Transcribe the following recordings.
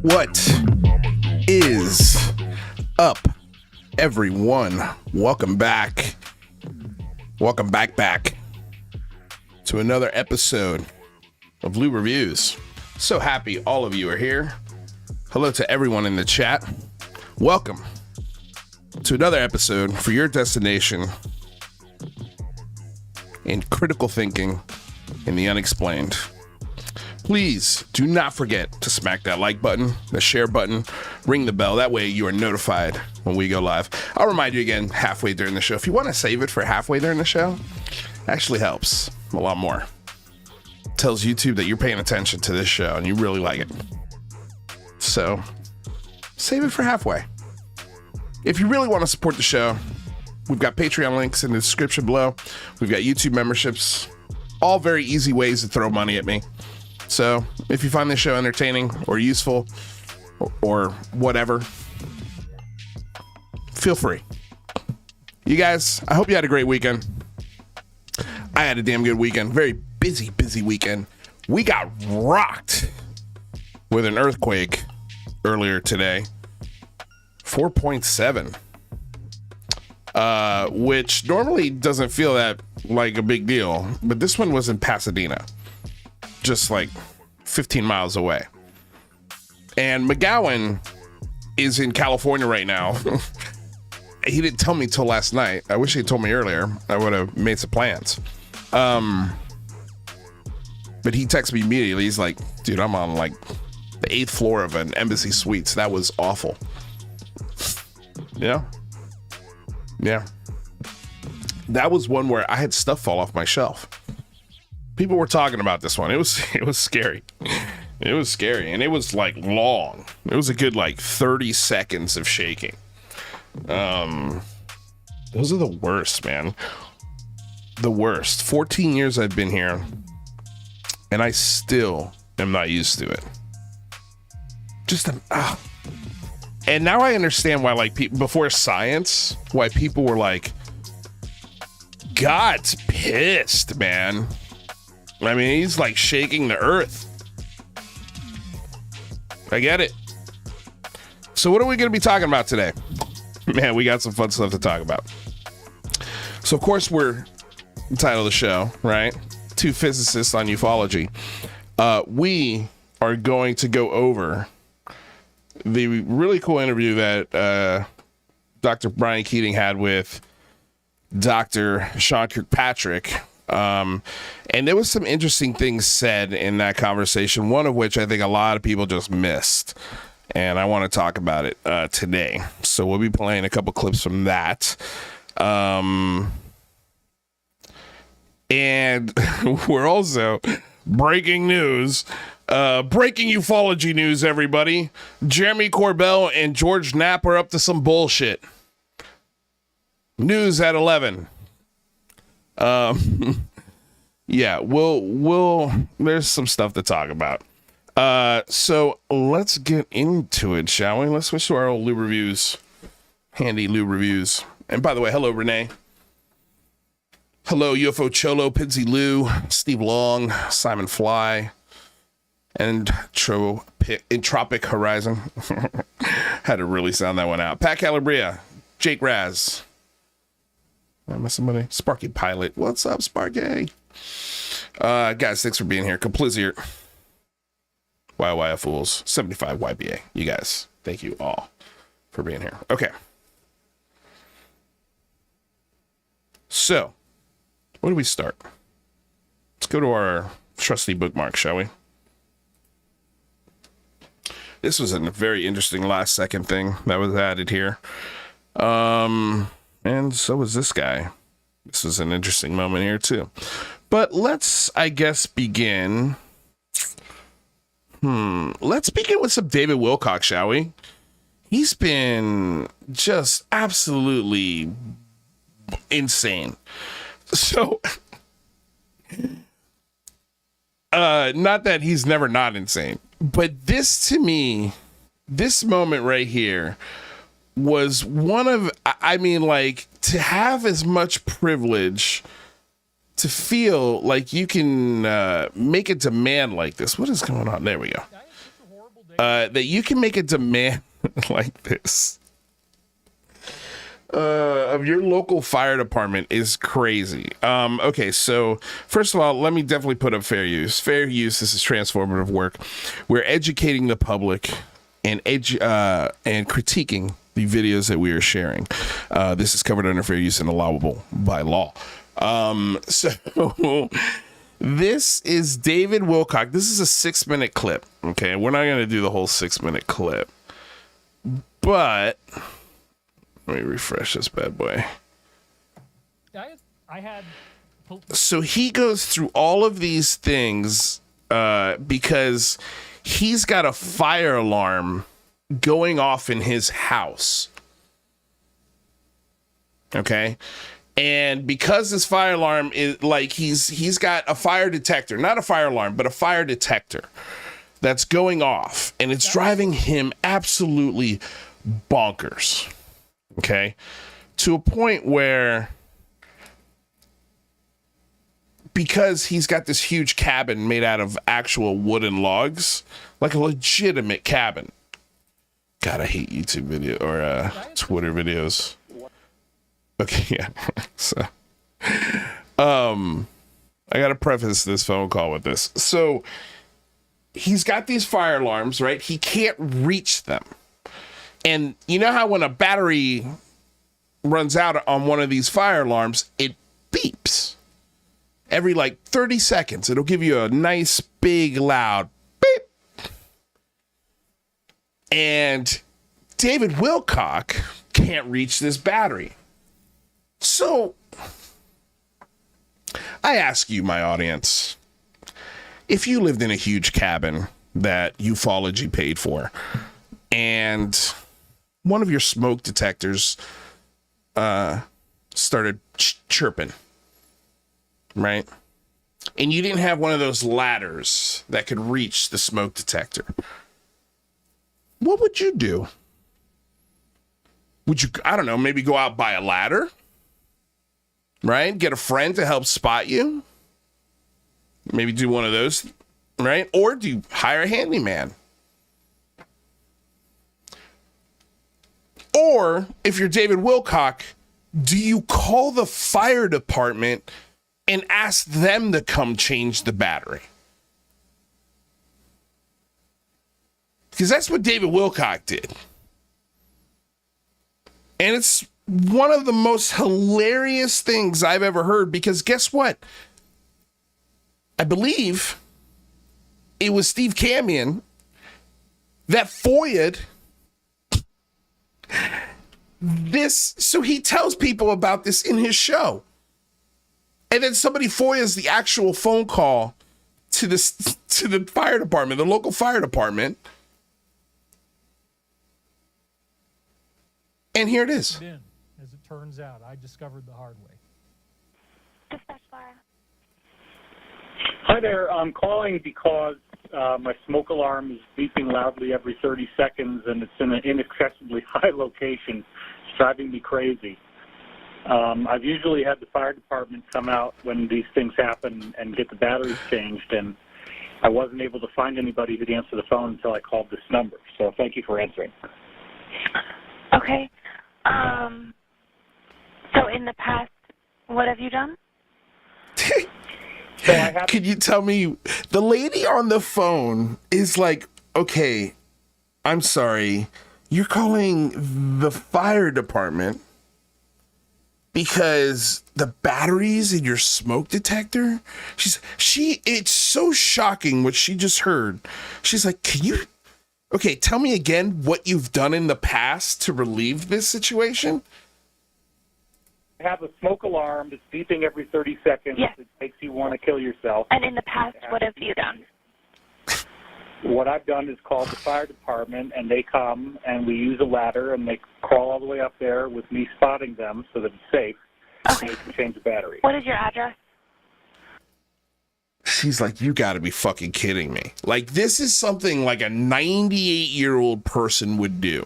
What is up, everyone? Welcome back. Welcome back to another episode of Lou Reviews. So happy all of you are here. Hello to everyone in the chat. Welcome to another episode for your destination in critical thinking in the unexplained. Please do not forget to smack that like button, the share button, ring the bell. That way you are notified when we go live. I'll remind you again halfway during the show. If you want to save it for halfway during the show, actually helps a lot more. Tells YouTube that you're paying attention to this show and you really like it. So save it for halfway. If you really want to support the show, we've got Patreon links in the description below. We've got YouTube memberships, all very easy ways to throw money at me. So if you find this show entertaining or useful or whatever, feel free. You guys, I hope you had a great weekend. I had a damn good weekend. Very busy weekend. We got rocked with an earthquake earlier today. 4.7. which normally doesn't feel that like a big deal, but this one was in Pasadena, just like 15 miles away. And McGowan is in California right now. He didn't tell me till last night. I wish he had told me earlier. I would have made some plans. But he texted me immediately. He's like, dude, I'm on like the 8th floor of an Embassy Suites. That was awful. Yeah. That was one where I had stuff fall off my shelf. People were talking about this one. It was scary. It was scary, and it was like long. It was a good like 30 seconds of shaking. Those are the worst, man. The worst. 14 years I've been here, and I still am not used to it. And now I understand why, like, before science, why people were like, God's pissed, man. I mean, he's like shaking the earth. I get it. So what are we going to be talking about today? Man, we got some fun stuff to talk about. So, of course, we're entitled the show, right? Two physicists on ufology. We are going to go over the really cool interview that Dr. Brian Keating had with Dr. Sean Kirkpatrick. And there was some interesting things said in that conversation, one of which I think a lot of people just missed. And I want to talk about it today. So we'll be playing a couple clips from that. And we're also breaking news. Breaking ufology news, everybody. Jeremy Corbell and George Knapp are up to some bullshit. News at 11. Yeah, we'll there's some stuff to talk about. So let's get into it, shall we? Let's switch to our old Lou reviews. Handy Lou reviews. And by the way, hello, Renee. Hello, UFO Cholo, Pinsy Lou, Steve Long, Simon Fly, and Entropic Horizon. Had to really sound that one out. Pat Calabria, Jake Raz. Am I somebody? Sparky Pilot. What's up, Sparky? Guys, thanks for being here. Complicit. YYF Fools. 75 YBA. You guys, thank you all for being here. Okay. So, where do we start? Let's go to our trusty bookmark, shall we? This was a very interesting last second thing that was added here. And so was this guy. This was an interesting moment here too. But let's, I guess, begin. Let's begin with some David Wilcox, shall we? He's been just absolutely insane. So, not that he's never not insane, but this to me, this moment right here was one of, I mean, like, to have as much privilege to feel like you can make a demand like this. What is going on? There we go. That you can make a demand like this of your local fire department is crazy. Okay, so first of all, let me definitely put up fair use. Fair use, this is transformative work. We're educating the public and critiquing the videos that we are sharing. This is covered under fair use and allowable by law. So this is David Wilcock. This is a 6-minute clip. Okay, we're not going to do the whole 6-minute clip, but let me refresh this bad boy. So he goes through all of these things because he's got a fire alarm going off in his house. Okay. And because this fire alarm is like, he's got a fire detector, not a fire alarm, but a fire detector that's going off, and it's driving him absolutely bonkers. Okay. To a point where, because he's got this huge cabin made out of actual wooden logs, like a legitimate cabin. God, I hate YouTube video or Twitter videos. Okay, yeah. So, I got to preface this phone call with this. So, he's got these fire alarms, right? He can't reach them. And you know how when a battery runs out on one of these fire alarms, it beeps. Every like 30 seconds, it'll give you a nice, big, loud beep. And David Wilcock can't reach this battery. So, I ask you, my audience, if you lived in a huge cabin that UFOlogy paid for, and one of your smoke detectors started chirping, right? And you didn't have one of those ladders that could reach the smoke detector, what would you do? Would you, I don't know, maybe go out buy a ladder, right? Get a friend to help spot you. Maybe do one of those, right? Or do you hire a handyman? Or if you're David Wilcock, do you call the fire department and ask them to come change the battery? Because that's what David Wilcock did. And it's one of the most hilarious things I've ever heard, because guess what? I believe it was Steve Camion that FOIA'd this. So he tells people about this in his show. And then somebody FOIA's the actual phone call to the fire department, the local fire department. And here it is. As it turns out, I discovered the hard way. Dispatch fire. Hi there. I'm calling because my smoke alarm is beeping loudly every 30 seconds, and it's in an inaccessibly high location. It's driving me crazy. I've usually had the fire department come out when these things happen and get the batteries changed, and I wasn't able to find anybody who'd answer the phone until I called this number. So thank you for answering. Okay. So in the past, what have you done? Could you tell me, the lady on the phone is like, okay, I'm sorry, you're calling the fire department because the batteries in your smoke detector? It's so shocking what she just heard. She's like, okay, tell me again what you've done in the past to relieve this situation? I have a smoke alarm that's beeping every 30 seconds. Yes. It makes you want to kill yourself. And in the past, what have you done? What I've done is called the fire department, and they come, and we use a ladder, and they crawl all the way up there with me spotting them so that it's safe. Okay. And they can change the battery. What is your address? She's like, you gotta be fucking kidding me. Like, this is something like a 98-year-old person would do.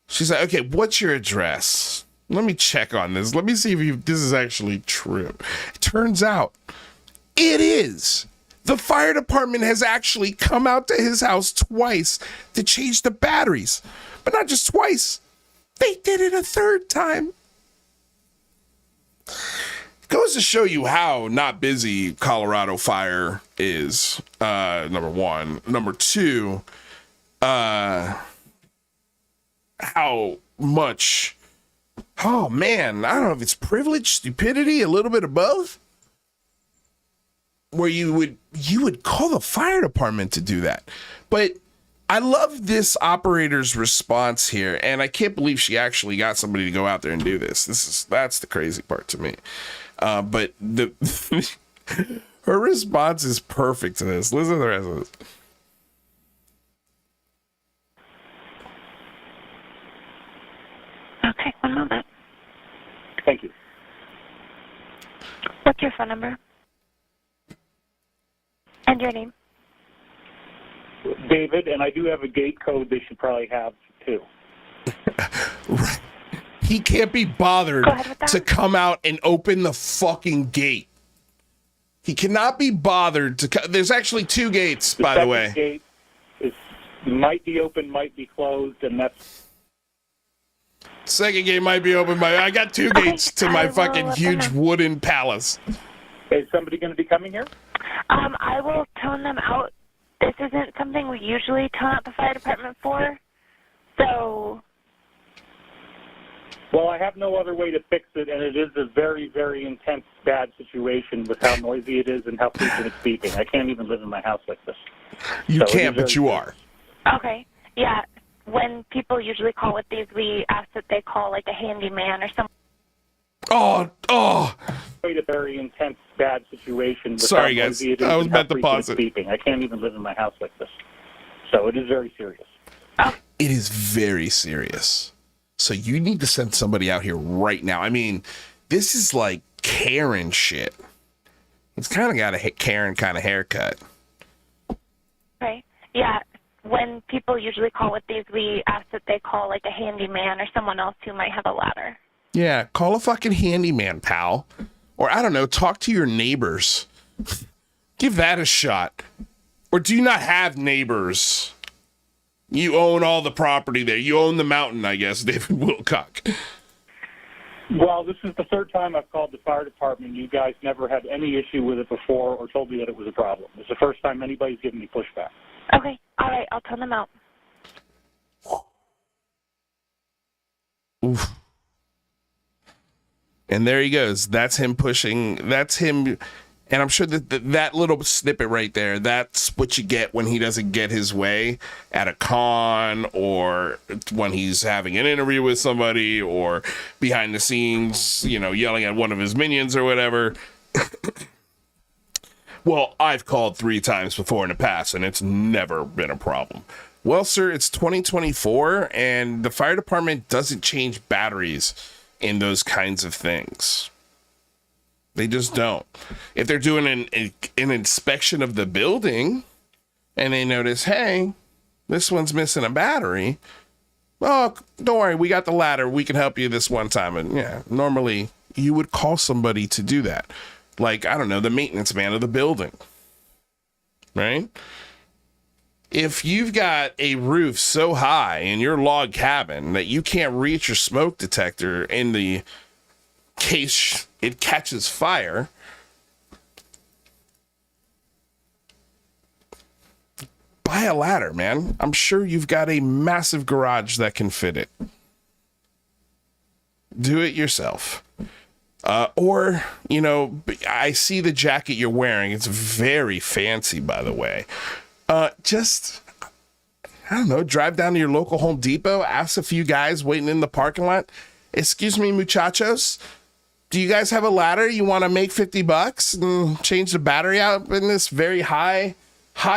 She's like, okay, what's your address? Let me check on this. Let me see if this is actually true. It turns out it is. The fire department has actually come out to his house twice to change the batteries. But not just twice. They did it a third time. Goes to show you how not busy Colorado fire is, number one. Number two, how much, oh man, I don't know if it's privilege, stupidity, a little bit of both, where you would call the fire department to do that. But I love this operator's response here, and I can't believe she actually got somebody to go out there and do this. That's the crazy part to me. But her response is perfect to this. Listen to the rest of this. Okay, one moment. Thank you. What's your phone number? And your name? David, and I do have a gate code they should probably have, too. Right. He can't be bothered to come out and open the fucking gate. He cannot be bothered to... There's actually two gates, by the way. The gate might be open, might be closed, and that's... Second gate might be open. I got two gates to my fucking huge wooden palace. Is somebody going to be coming here? I will tone them out. This isn't something we usually tone out the fire department for, so... Well, I have no other way to fix it, and it is a very, very intense, bad situation with how noisy it is and how frequent it's beeping. I can't even live in my house like this. You can't, but you are. Okay, yeah. When people usually call with these, we ask that they call, like, a handyman or something. Oh. A very intense, bad situation. With Sorry, how guys. noisy it is I was and how meant to frequent pause it's it. beeping. I can't even live in my house like this. So it is very serious. It is very serious. So you need to send somebody out here right now. I mean, this is like Karen shit. It's kind of got a Karen kind of haircut. Okay, yeah. When people usually call with these, we ask that they call, like, a handyman or someone else who might have a ladder. Yeah, call a fucking handyman, pal. Or, I don't know, talk to your neighbors. Give that a shot. Or do you not have neighbors? You own all the property there. You own the mountain, I guess, David Wilcock. Well, this is the third time I've called the fire department. You guys never had any issue with it before or told me that it was a problem. It's the first time anybody's given me pushback. Okay, all right, I'll tone them out. Oof. And there he goes. That's him pushing. That's him. And I'm sure that little snippet right there, that's what you get when he doesn't get his way at a con or when he's having an interview with somebody or behind the scenes, yelling at one of his minions or whatever. Well, I've called 3 times before in the past and it's never been a problem. Well, sir, it's 2024 and the fire department doesn't change batteries in those kinds of things. They just don't. If they're doing an inspection of the building and they notice, hey, this one's missing a battery. Oh, don't worry, we got the ladder. We can help you this one time. And yeah, normally you would call somebody to do that. Like, I don't know, the maintenance man of the building. Right? If you've got a roof so high in your log cabin that you can't reach your smoke detector in the case it catches fire, buy a ladder, man. I'm sure you've got a massive garage that can fit it. Do it yourself. Or, I see the jacket you're wearing. It's very fancy, by the way. Just, I don't know, drive down to your local Home Depot, ask a few guys waiting in the parking lot. Excuse me, muchachos. Do you guys have a ladder? You want to make $50 and change the battery out in this very high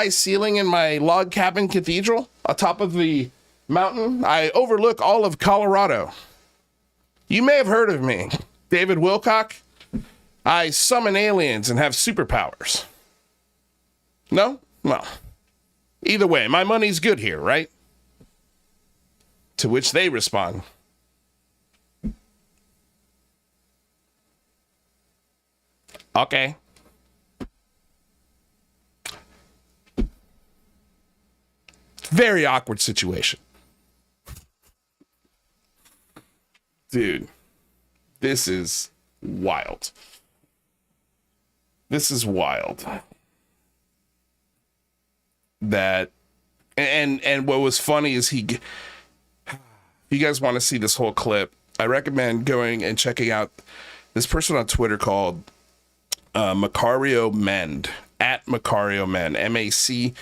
ceiling in my log cabin cathedral atop of the mountain? I overlook all of Colorado. You may have heard of me, David Wilcock. I summon aliens and have superpowers. No? Well, either way, my money's good here, right? To which they respond, okay. Very awkward situation. Dude, this is wild. This is wild. That, and what was funny is if you guys want to see this whole clip, I recommend going and checking out this person on Twitter called Macario Mend, at Macario Mend, MACARIOMEND.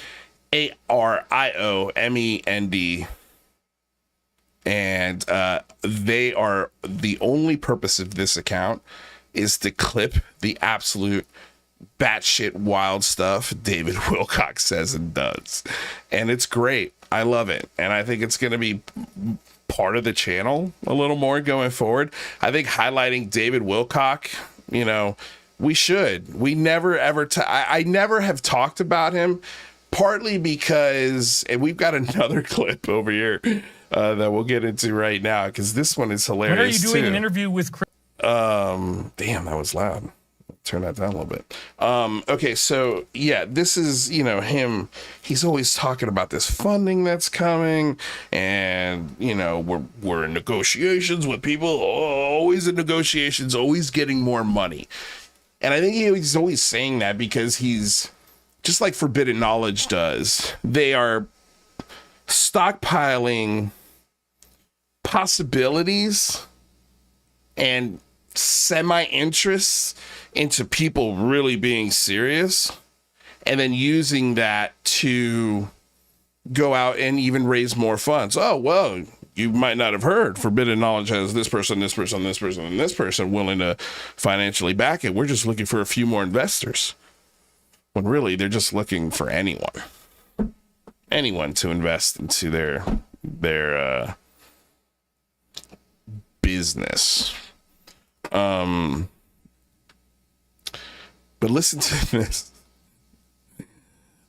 And they are, the only purpose of this account is to clip the absolute batshit wild stuff David Wilcox says and does. And it's great. I love it. And I think it's going to be part of the channel a little more going forward. I think highlighting David Wilcock, we should. We never ever, I never have talked about him, partly because, and we've got another clip over here that we'll get into right now, because this one is hilarious. When are you doing too. an interview with Chris? Damn, that was loud. turn that down a little bit. Okay, so yeah, this is, you know, him. He's always talking about this funding that's coming, and you know, we're in negotiations with people. Always in negotiations, always getting more money. And I think he's always saying that because he's just like Forbidden Knowledge does. They are stockpiling possibilities and semi-interests into people really being serious, and then using that to go out and even raise more funds. Oh, well, you might not have heard Forbidden Knowledge has this person, this person, this person, and this person willing to financially back it. We're just looking for a few more investors. When really, they're just looking for anyone to invest into their business. But listen to this.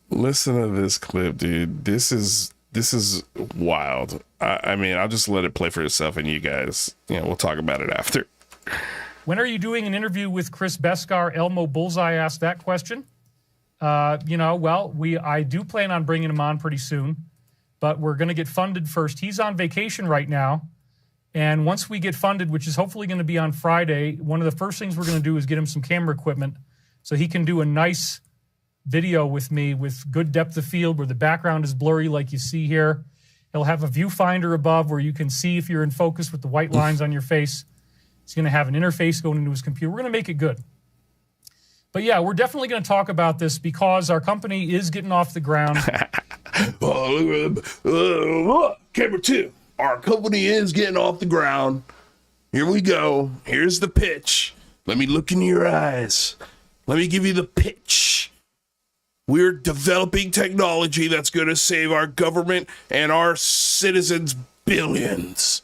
Listen to this clip, dude. This is wild. I mean, I'll just let it play for itself, and you guys, you know, we'll talk about it after. When are you doing an interview with Chris Beskar? Elmo Bullseye asked that question. You know, well, I do plan on bringing him on pretty soon, but we're going to get funded first. He's on vacation right now. And once we get funded, which is hopefully going to be on Friday, one of the first things we're going to do is get him some camera equipment so he can do a nice video with me with good depth of field where the background is blurry like you see here. He'll have a viewfinder above where you can see if you're in focus with the white lines on your face. He's going to have an interface going into his computer. We're going to make it good. But yeah, we're definitely going to talk about this because our company is getting off the ground. Camera 2. Our company is getting off the ground. Here we go. Here's the pitch. Let me look into your eyes. Let me give you the pitch. We're developing technology that's going to save our government and our citizens billions.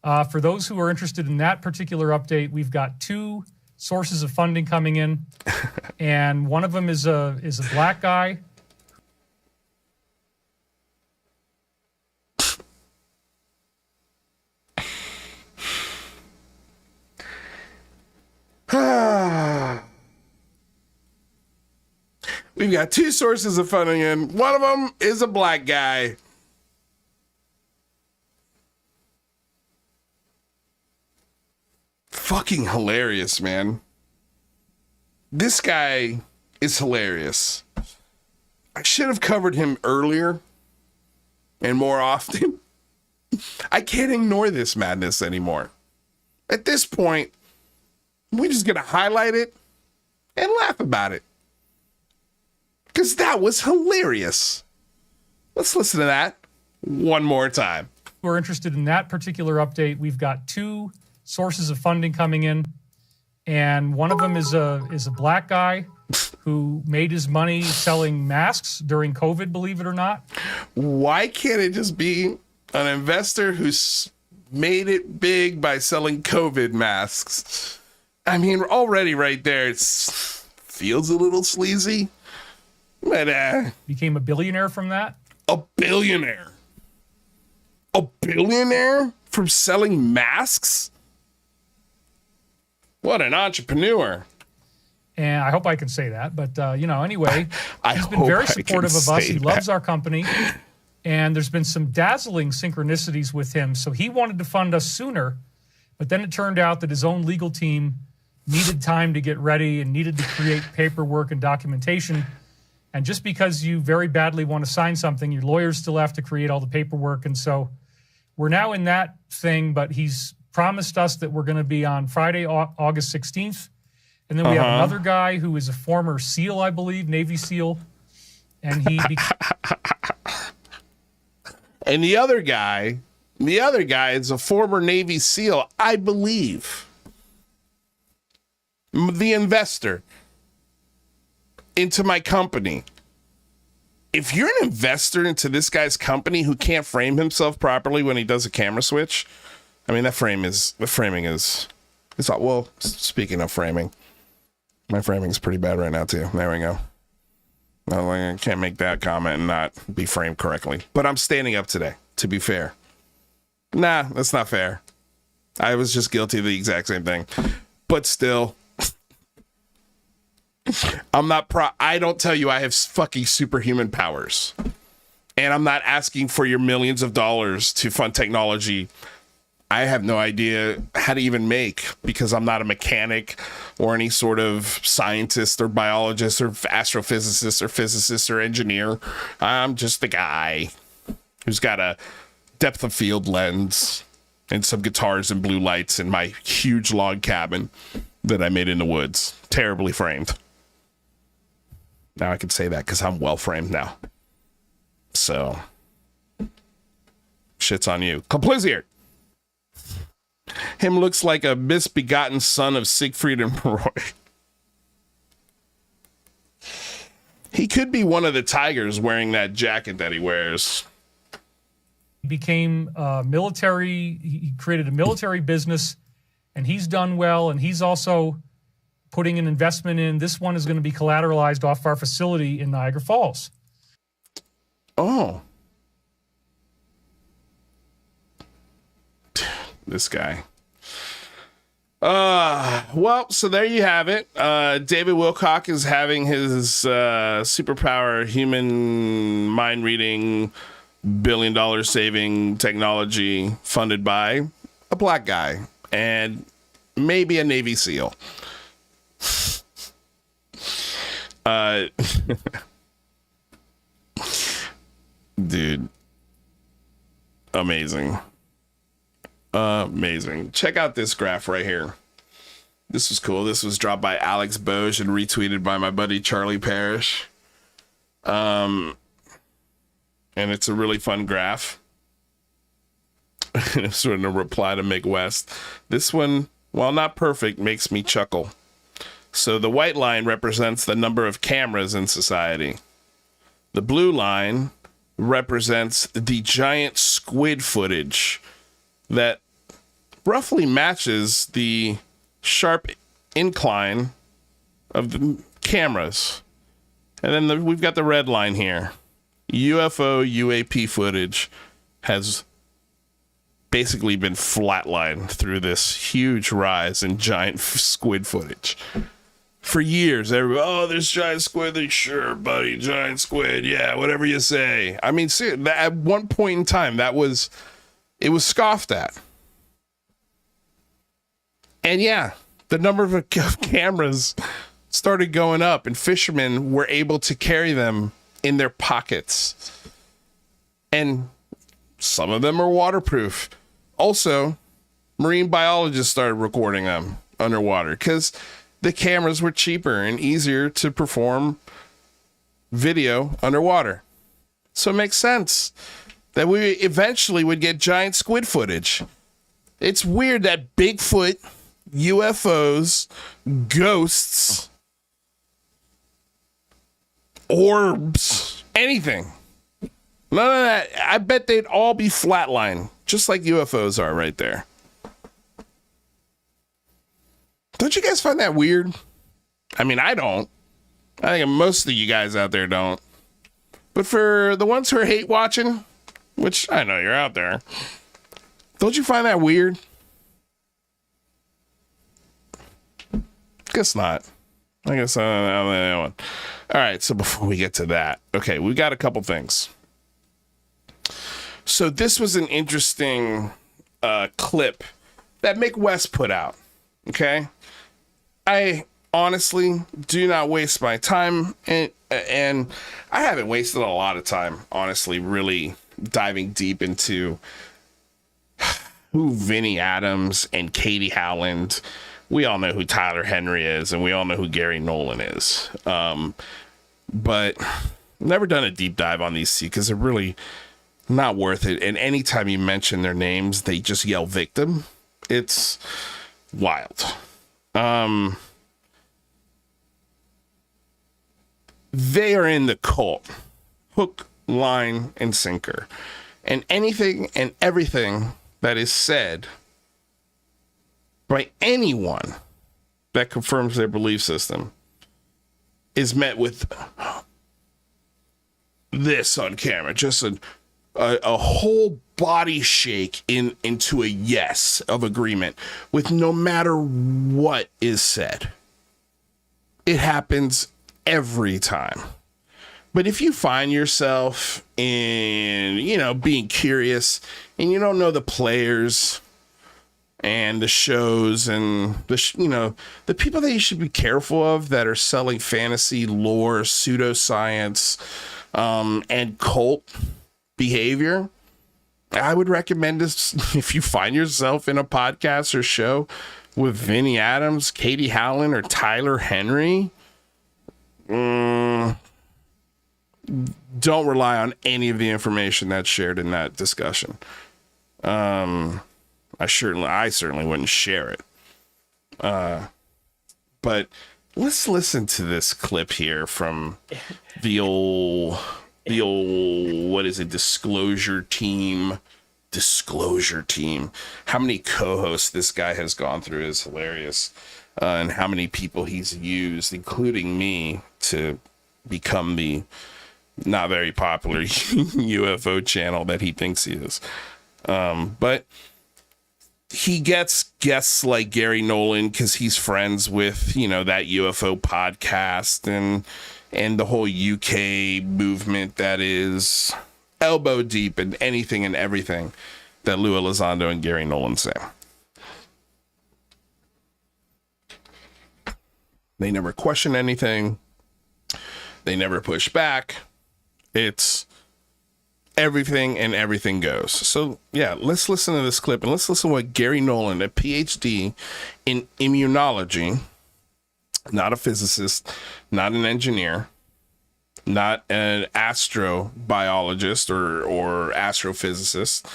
For those who are interested in that particular update, we've got 2 sources of funding coming in, and one of them is a black guy. We've got 2 sources of funding in. One of them is a black guy. Fucking hilarious, man. This guy is hilarious. I should have covered him earlier and more often. I can't ignore this madness anymore. At this point, we're just going to highlight it and laugh about it. Because that was hilarious. Let's listen to that one more time. We're interested in that particular update. We've got 2 sources of funding coming in, and one of them is a black guy who made his money selling masks during COVID, believe it or not. Why can't it just be an investor who's made it big by selling COVID masks? I mean, already right there, it feels a little sleazy. But became a billionaire from that. A billionaire from selling masks? What an entrepreneur. And I hope I can say that. But, you know, anyway, he's been hope very I supportive can of us. say He loves our company. And there's been some dazzling synchronicities with him. So he wanted to fund us sooner. But then it turned out that his own legal team needed time to get ready and needed to create paperwork and documentation. And just because you very badly want to sign something, your lawyers still have to create all the paperwork. And so we're now in that thing, but he's promised us that we're going to be on Friday, August 16th. And then we have another guy who is a former SEAL, I believe, Navy SEAL. And he... And the other guy is a former Navy SEAL, I believe. The investor into my company. If you're an investor into this guy's company who can't frame himself properly when he does a camera switch, I mean, the framing is, it's all, well, speaking of framing, my framing is pretty bad right now too. There we go. I can't make that comment and not be framed correctly. But I'm standing up today, to be fair. Nah, that's not fair. I was just guilty of the exact same thing. But still, I don't tell you I have fucking superhuman powers. And I'm not asking for your millions of dollars to fund technology I have no idea how to even make, because I'm not a mechanic or any sort of scientist or biologist or astrophysicist or physicist or engineer. I'm just a guy who's got a depth of field lens and some guitars and blue lights in my huge log cabin that I made in the woods. Terribly framed. Now I can say that because I'm well framed now. So, shit's on you. Complicit. Him looks like a misbegotten son of Siegfried and Roy. He could be one of the tigers wearing that jacket that he wears. He became military. He created a military business, and he's done well. And he's also putting an investment in. This one is going to be collateralized off our facility in Niagara Falls. Oh. This guy. Well, so there you have it. David Wilcock is having his superpower human mind reading $1 billion saving technology funded by a black guy and maybe a Navy SEAL. Dude. Amazing. Amazing. Check out this graph right here. This was cool. This was dropped by Alex Boge and retweeted by my buddy Charlie Parrish. And it's a really fun graph. It's sort of a reply to Mick West. This one, while not perfect, makes me chuckle. So the white line represents the number of cameras in society. The blue line represents the giant squid footage that roughly matches the sharp incline of the cameras. And then we've got the red line here. UFO UAP footage has basically been flatlined through this huge rise in giant squid footage. For years, everybody, oh, there's giant squid. Like, sure, buddy, giant squid. Yeah, whatever you say. I mean, see, at one point in time, it was scoffed at. And yeah, the number of cameras started going up, and fishermen were able to carry them in their pockets. And some of them are waterproof. Also, marine biologists started recording them underwater because the cameras were cheaper and easier to perform video underwater. So it makes sense that we eventually would get giant squid footage. It's weird that Bigfoot, UFOs, ghosts, orbs, anything, none of that, I bet they'd all be flatline, just like UFOs are right there. Don't you guys find that weird? I mean, I don't. I think most of you guys out there don't. But for the ones who are hate watching, which I know you're out there, don't you find that weird? Guess not. I guess I'm the only one. All right, so before we get to that, okay, we got a couple things. So this was an interesting clip that Mick West put out, okay? I honestly do not waste my time, and I haven't wasted a lot of time, honestly, really diving deep into who Vinnie Adams and Katie Howland. We all know who Tyler Henry is, and we all know who Gary Nolan is. But never done a deep dive on these two because they're really not worth it. And anytime you mention their names, they just yell victim. It's wild. They are in the cult. Hook, line, and sinker. And anything and everything that is said by anyone that confirms their belief system is met with this on camera. Just a whole body shake into a yes of agreement with no matter what is said. It happens every time. But if you find yourself in, being curious and you don't know the players and the shows and the people that you should be careful of that are selling fantasy lore, pseudoscience, and cult behavior, I would recommend this. If you find yourself in a podcast or show with Vinnie Adams, Katie Howland, or Tyler Henry, don't rely on any of the information that's shared in that discussion. I certainly wouldn't share it. But let's listen to this clip here from the old what is it? Disclosure team. How many co-hosts this guy has gone through is hilarious. And how many people he's used, including me, to become the not very popular UFO channel that he thinks he is. But he gets guests like Gary Nolan because he's friends with, that UFO podcast and the whole UK movement that is elbow deep in anything and everything that Lou Elizondo and Gary Nolan say. They never question anything. They never push back. It's everything and everything goes. So yeah, let's listen to this clip and let's listen to what Gary Nolan, a PhD in immunology, not a physicist, not an engineer, not an astrobiologist or astrophysicist,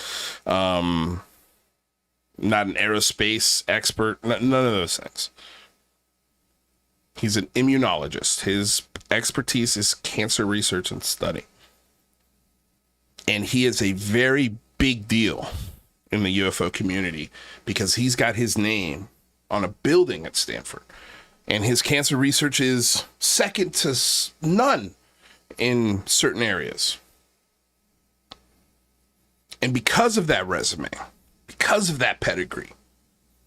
not an aerospace expert, none of those things. He's an immunologist. His expertise is cancer research and study. And he is a very big deal in the UFO community because he's got his name on a building at Stanford. And his cancer research is second to none in certain areas. And because of that resume, because of that pedigree,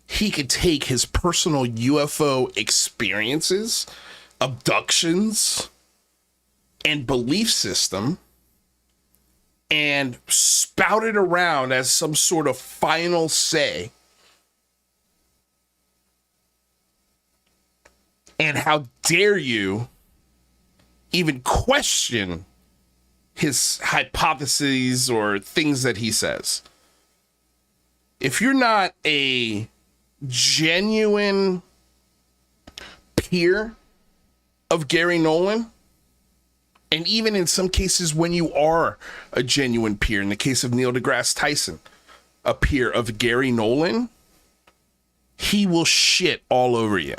he could take his personal UFO experiences, abductions, and belief system and spout it around as some sort of final say. And how dare you even question his hypotheses or things that he says? If you're not a genuine peer of Gary Nolan, and even in some cases when you are a genuine peer, in the case of Neil deGrasse Tyson, a peer of Gary Nolan, he will shit all over you.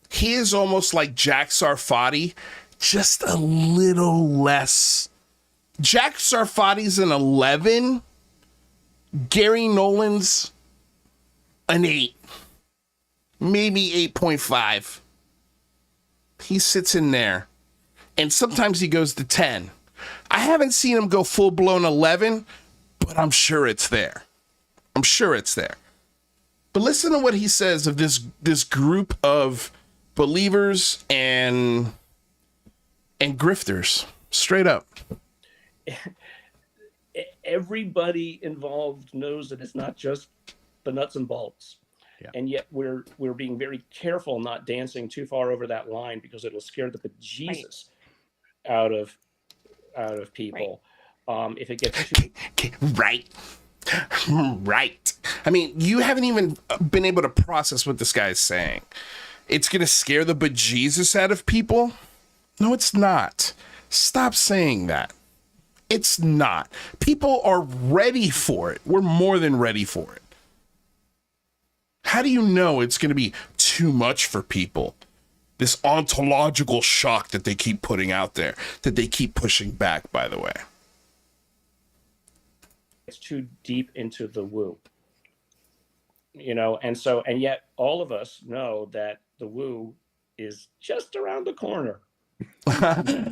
He is almost like Jack Sarfati, just a little less. Jack Sarfati's an 11. Gary Nolan's an 8. Maybe 8.5. He sits in there. And sometimes he goes to 10. I haven't seen him go full-blown 11, but I'm sure it's there. But listen to what he says of this group of believers and grifters. Straight up. Everybody involved knows that it's not just the nuts and bolts. Yeah. And yet we're being very careful not dancing too far over that line because it'll scare the bejesus out of people. Right. If it gets too right. I mean, you haven't even been able to process what this guy is saying. It's gonna scare the bejesus out of people? No, it's not. Stop saying that. It's not. People are ready for it. We're more than ready for it. How do you know it's going to be too much for people? This ontological shock that they keep putting out there, that they keep pushing back, by the way. It's too deep into the woo. And yet all of us know that the woo is just around the corner.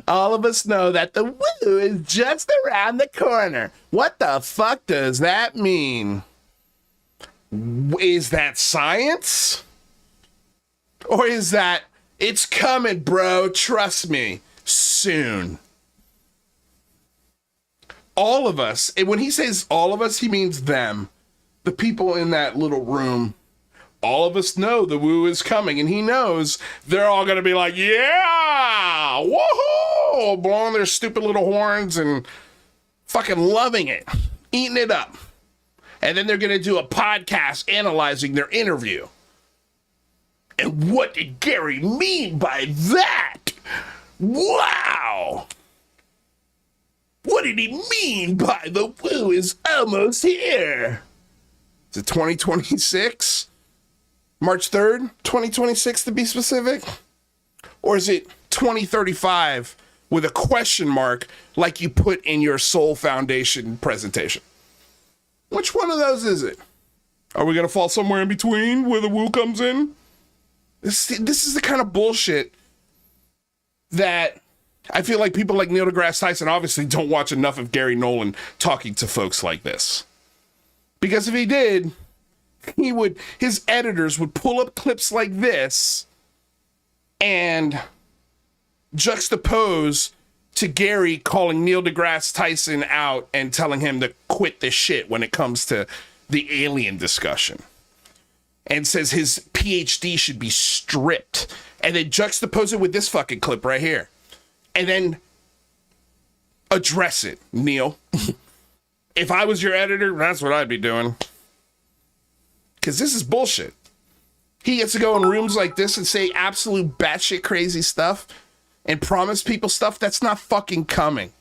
All of us know that the woo is just around the corner. What the fuck does that mean? Is that science? Or is that, it's coming, bro, trust me, soon? All of us, and when he says all of us, he means them. The people in that little room. All of us know the woo is coming, and he knows they're all going to be like, yeah, woohoo, blowing their stupid little horns and fucking loving it, eating it up. And then they're going to do a podcast analyzing their interview. And what did Gary mean by that? Wow. What did he mean by the woo is almost here? Is it 2026? March 3rd, 2026 to be specific? Or is it 2035 with a question mark like you put in your Soul Foundation presentation? Which one of those is it? Are we going to fall somewhere in between where the woo comes in? This is the kind of bullshit that I feel like people like Neil deGrasse Tyson obviously don't watch enough of Gary Nolan talking to folks like this. Because if he did, his editors would pull up clips like this and juxtapose to Gary calling Neil deGrasse Tyson out and telling him to quit this shit when it comes to the alien discussion. And says his PhD should be stripped. And then juxtapose it with this fucking clip right here. And then address it, Neil. If I was your editor, that's what I'd be doing. Because this is bullshit. He gets to go in rooms like this and say absolute batshit crazy stuff and promise people stuff that's not fucking coming.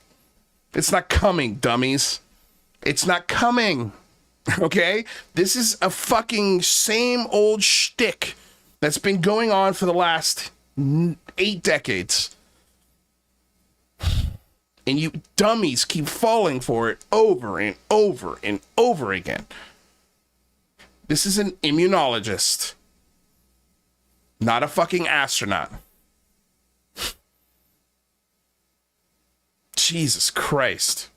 It's not coming, dummies. It's not coming. Okay? This is a fucking same old shtick that's been going on for the last 8 decades. And you dummies keep falling for it over and over and over again. This is an immunologist, not a fucking astronaut. Jesus Christ.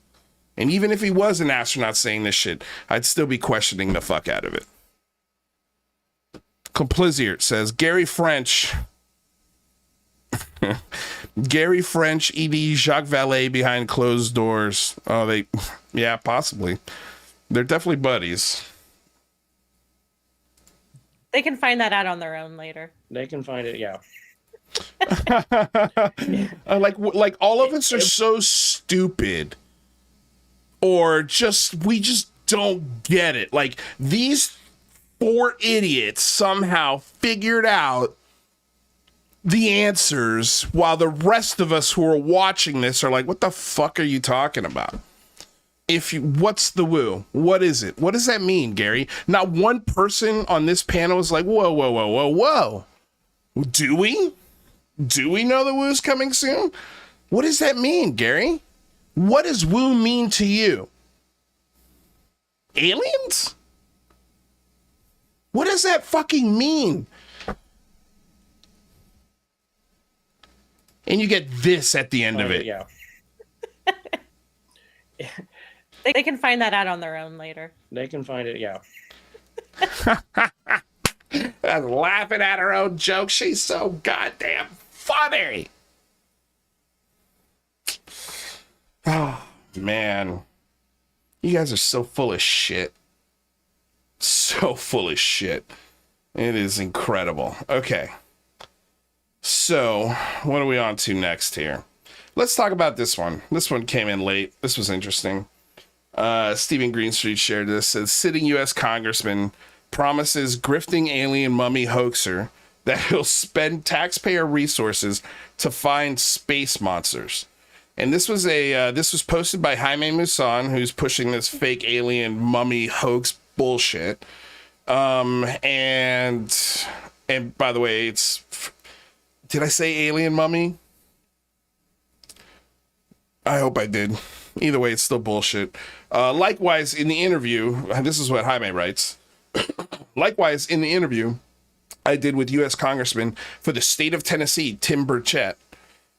And even if he was an astronaut saying this shit, I'd still be questioning the fuck out of it. Compliziert says, Gary French, ED, Jacques Vallée behind closed doors. Oh, yeah, possibly. They're definitely buddies. They can find that out on their own later. They can find it, yeah. Like all of us are so stupid. Or we just don't get it. Like, these 4 idiots somehow figured out the answers while the rest of us who are watching this are like, what the fuck are you talking about? What's the woo? What is it? What does that mean, Gary? Not one person on this panel is like, whoa. Do we? Do we know the woo's coming soon? What does that mean, Gary? What does woo mean to you? Aliens? What does that fucking mean? And you get this at the end of it. Yeah. They can find that out on their own later. They can find it, yeah. I'm laughing at her own joke. She's so goddamn funny. Oh, man. You guys are so full of shit. So full of shit. It is incredible. Okay. So, what are we on to next here? Let's talk about this one. This one came in late. This was interesting. Stephen Greenstreet shared this. Says, sitting U.S. congressman promises grifting alien mummy hoaxer that he'll spend taxpayer resources to find space monsters. And this was posted by Jaime Maussan, who's pushing this fake alien mummy hoax bullshit. And by the way, did I say alien mummy? I hope I did. Either way, it's still bullshit. Likewise, in the interview, this is what Jaime writes. Likewise, in the interview I did with U.S. Congressman for the state of Tennessee, Tim Burchett,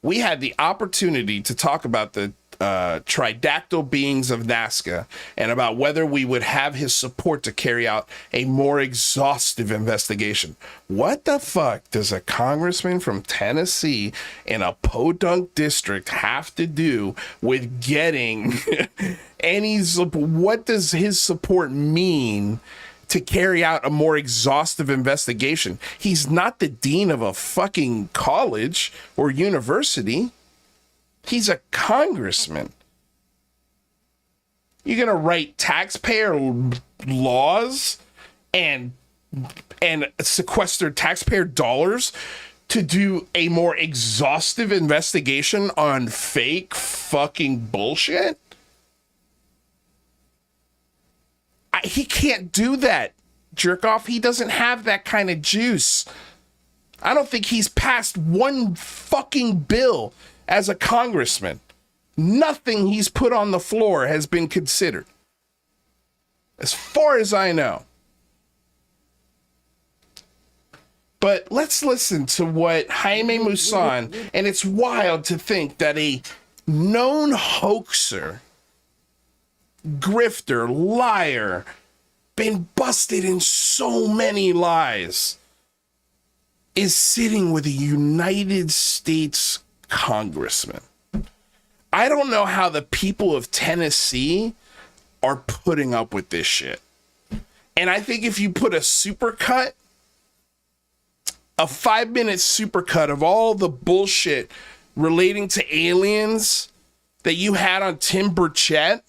we had the opportunity to talk about the tridactyl beings of Nazca and about whether we would have his support to carry out a more exhaustive investigation. What the fuck does a congressman from Tennessee in a podunk district have to do with getting any support? What does his support mean to carry out a more exhaustive investigation? He's not the dean of a fucking college or university. He's a congressman. You're going to write taxpayer laws and sequester taxpayer dollars to do a more exhaustive investigation on fake fucking bullshit? He can't do that, jerk off. He doesn't have that kind of juice. I don't think he's passed one fucking bill as a congressman. Nothing he's put on the floor has been considered, as far as I know. But let's listen to what Jaime Maussan, and it's wild to think that a known hoaxer, grifter, liar, been busted in so many lies, is sitting with a United States congressman. I don't know how the people of Tennessee are putting up with this shit. And I think if you put a supercut, a 5-minute supercut of all the bullshit relating to aliens that you had on Tim Burchett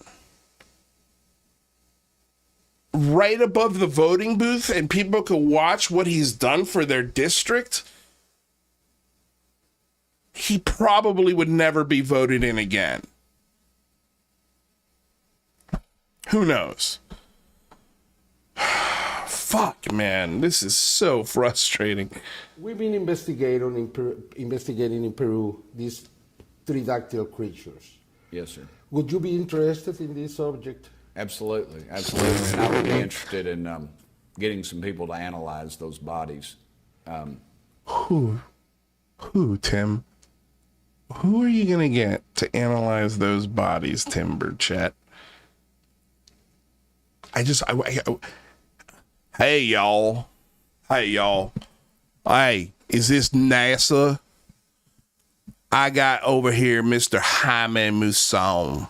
right above the voting booth, and people could watch what he's done for their district, he probably would never be voted in again. Who knows? Fuck, man, this is so frustrating. We've been investigating in Peru these tridactyl creatures. Yes, sir. Would you be interested in this subject? Absolutely, absolutely. And I would be interested in getting some people to analyze those bodies. Who, Tim? Who are you going to get to analyze those bodies, Tim Burchett? Hey, y'all. Hey, is this NASA? I got over here Mr. Jaime Maussan,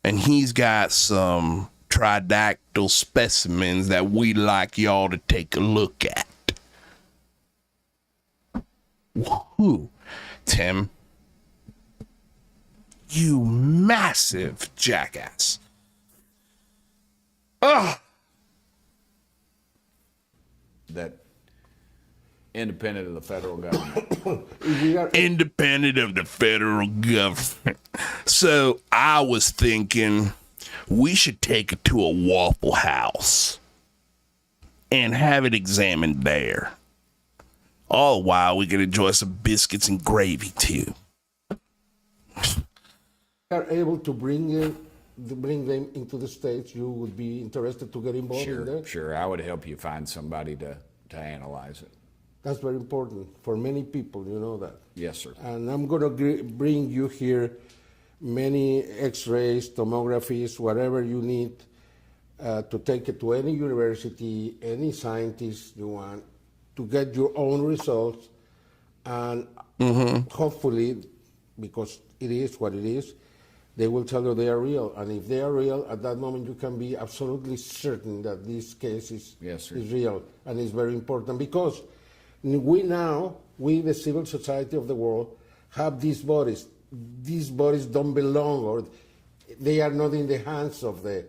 and he's got some tridactyl specimens that we'd like y'all to take a look at. Who, Tim? You massive jackass. Ugh. That independent of the federal government. Independent of the federal government. So I was thinking we should take it to a Waffle House and have it examined there. All the while we can enjoy some biscuits and gravy too. Are able to bring them into the States, you would be interested to get involved in that? Sure. I would help you find somebody to analyze it. That's very important for many people, you know that. Yes, sir. And I'm going to bring you here many x-rays, tomographies, whatever you need to take it to any university, any scientist you want, to get your own results. And hopefully, because it is what it is, they will tell you they are real. And if they are real, at that moment you can be absolutely certain that this case is real. And it's very important because we, the civil society of the world, have these bodies. These bodies don't belong, or they are not in the hands of the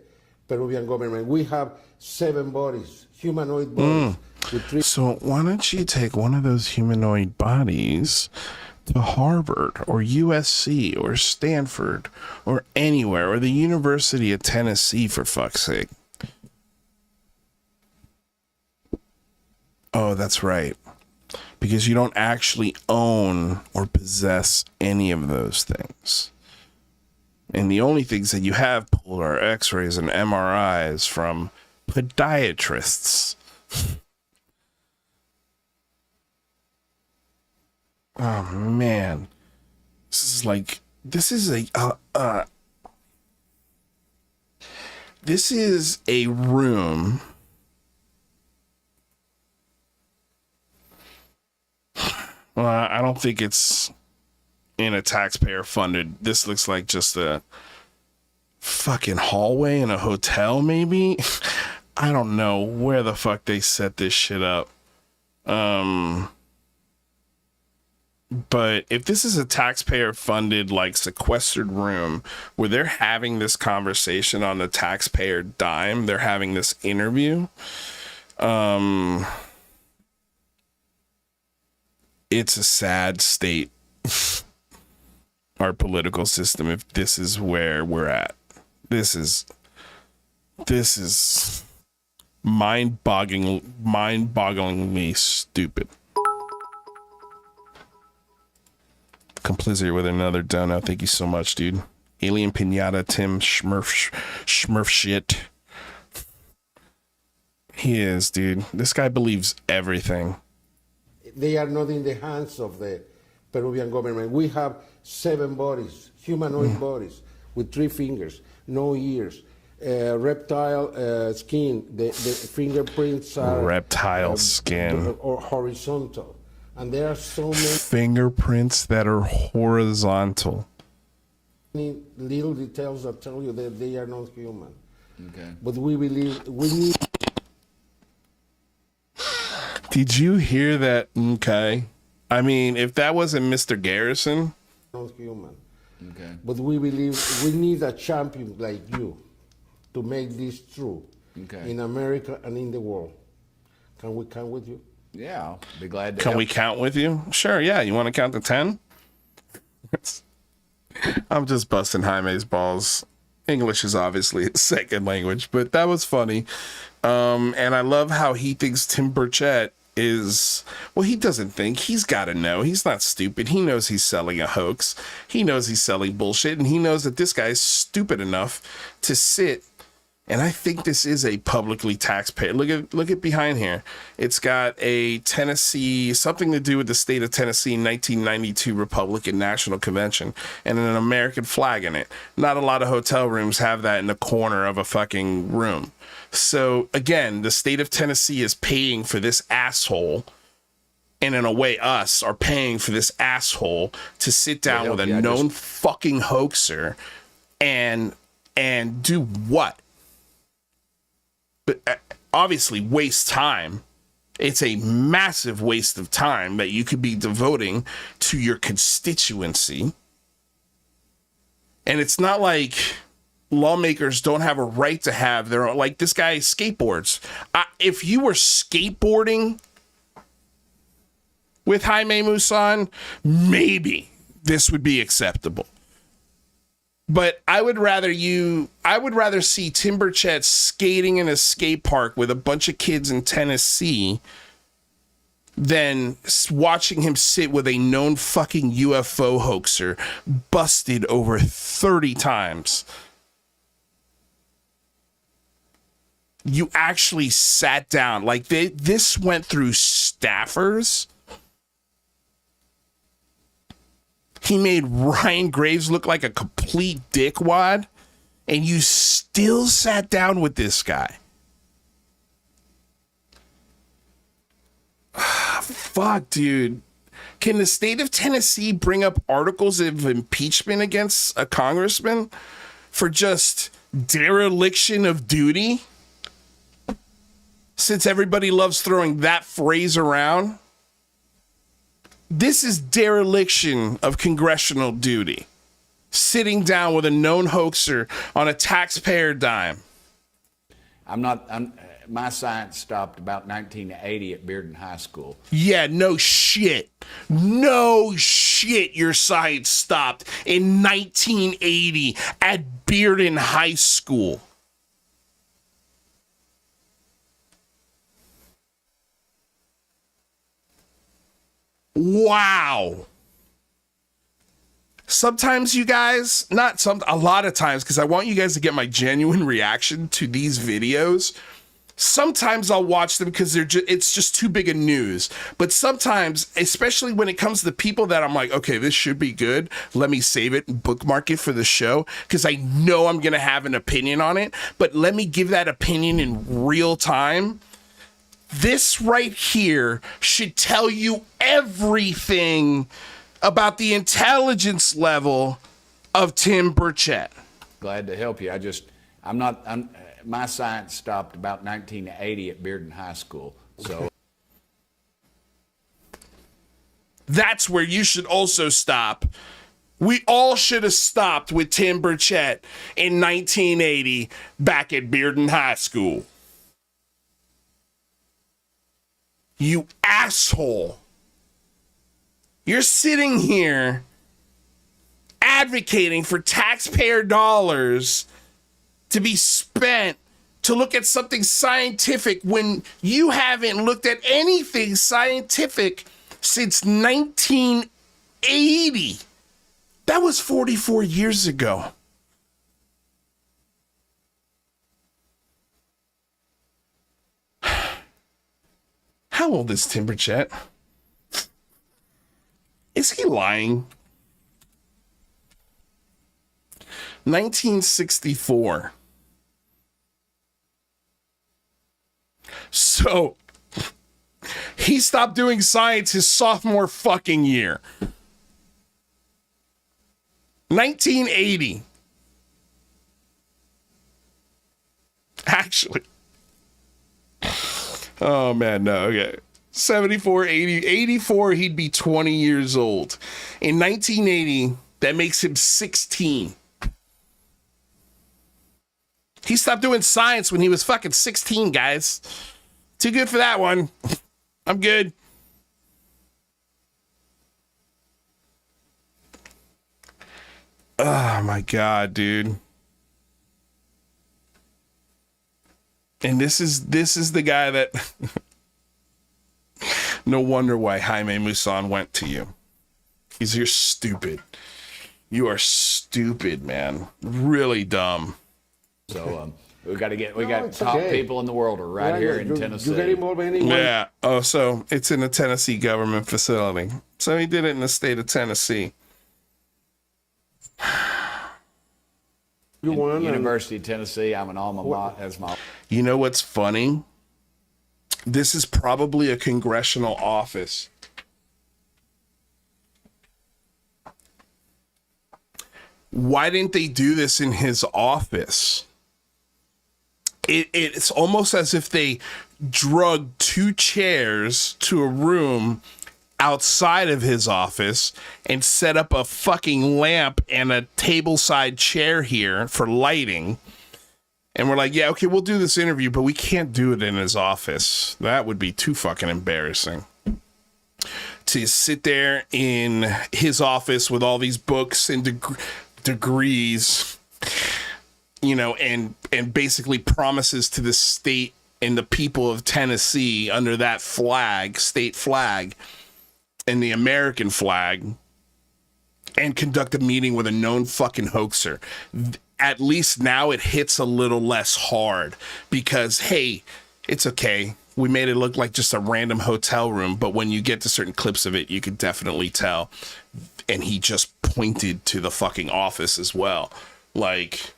Peruvian government. We have 7 bodies, humanoid bodies. So why don't you take one of those humanoid bodies to Harvard or U.S.C. or Stanford or anywhere, or the University of Tennessee, for fuck's sake. Oh, that's right. Because you don't actually own or possess any of those things. And the only things that you have pulled are x-rays and MRIs from podiatrists. Oh, man. This is a room. Well, I don't think it's in a taxpayer funded. This looks like just a fucking hallway in a hotel, maybe. I don't know where the fuck they set this shit up. But if this is a taxpayer funded, like, sequestered room where they're having this conversation on the taxpayer dime, they're having this interview, it's a sad state, our political system, if this is where we're at. This is mind-bogglingly stupid. Complicit with another donut. Thank you so much, dude. Alien Pinata, Tim Schmurf shit. He is, dude. This guy believes everything. They are not in the hands of the Peruvian government. We have 7 bodies, humanoid bodies, with 3 fingers, no ears, reptile skin. The fingerprints are reptile skin or horizontal. And there are so many fingerprints that are horizontal. Little details that tell you that they are not human. Okay. But we believe we need. Did you hear that? Okay. I mean, if that wasn't Mr. Garrison. Not human. Okay. But we believe we need a champion like you to make this true. Okay. In America and in the world. Can we count with you? Yeah, I'll be glad to. Can we count with you? Sure, yeah. You want to count to 10? I'm just busting Jaime's balls. English is obviously his second language, but that was funny. And I love how he thinks Tim Burchett is, well, he doesn't think. He's got to know. He's not stupid. He knows he's selling a hoax. He knows he's selling bullshit, and he knows that this guy is stupid enough to sit. And I think this is a publicly taxpayer. Look at behind here. It's got a Tennessee, something to do with the state of Tennessee 1992 Republican National Convention and an American flag in it. Not a lot of hotel rooms have that in the corner of a fucking room. So again, the state of Tennessee is paying for this asshole. And in a way, us are paying for this asshole to sit down with a known fucking hoaxer and do what? But obviously waste time. It's a massive waste of time that you could be devoting to your constituency. And it's not like lawmakers don't have a right to have their own, like this guy skateboards. If you were skateboarding with Jaime Maussan, maybe this would be acceptable. But I would rather see Tim Burchett skating in a skate park with a bunch of kids in Tennessee than watching him sit with a known fucking UFO hoaxer busted over 30 times. You actually sat down. Like, this went through staffers. He made Ryan Graves look like a complete dickwad, and you still sat down with this guy. Fuck, dude. Can the state of Tennessee bring up articles of impeachment against a congressman for just dereliction of duty? Since everybody loves throwing that phrase around. This is dereliction of congressional duty. Sitting down with a known hoaxer on a taxpayer dime. My science stopped about 1980 at Bearden High School. Yeah, no shit. No shit, your science stopped in 1980 at Bearden High School. Wow. Sometimes you guys, a lot of times, because I want you guys to get my genuine reaction to these videos. Sometimes I'll watch them because it's just too big a news. But sometimes, especially when it comes to the people that I'm like, okay, this should be good. Let me save it and bookmark it for the show because I know I'm going to have an opinion on it. But let me give that opinion in real time. This right here should tell you everything about the intelligence level of Tim Burchett. Glad to help you. My science stopped about 1980 at Bearden High School. So that's where you should also stop. We all should have stopped with Tim Burchett in 1980 back at Bearden High School. You asshole. You're sitting here advocating for taxpayer dollars to be spent to look at something scientific when you haven't looked at anything scientific since 1980. That was 44 years ago. How old is Tim Burchett? Is he lying? 1964. So he stopped doing science his sophomore fucking year. 1980. Actually. Oh man, no, okay. 74, 80, 84, he'd be 20 years old. In 1980, that makes him 16. He stopped doing science when he was fucking 16, guys. Too good for that one. I'm good. Oh my God, dude. And this is the guy that no wonder why Jaime Maussan went to you. You're stupid. You are stupid, man. Really dumb. So we got top people in the world are right here in Tennessee. You get involved anyway? Yeah. Oh, so it's in a Tennessee government facility. So he did it in the state of Tennessee. University of Tennessee. I'm an alma mater as my. You know what's funny? This is probably a congressional office. Why didn't they do this in his office? It's almost as if they drug two chairs to a room outside of his office and set up a fucking lamp and a tableside chair here for lighting. And we're like, yeah, okay, we'll do this interview, but we can't do it in his office. That would be too fucking embarrassing. To sit there in his office with all these books and degrees, you know, and basically promises to the state and the people of Tennessee under that flag, state flag, and the American flag, and conduct a meeting with a known fucking hoaxer. At least now it hits a little less hard because, hey, it's okay. We made it look like just a random hotel room, but when you get to certain clips of it, you could definitely tell. And he just pointed to the fucking office as well. Like,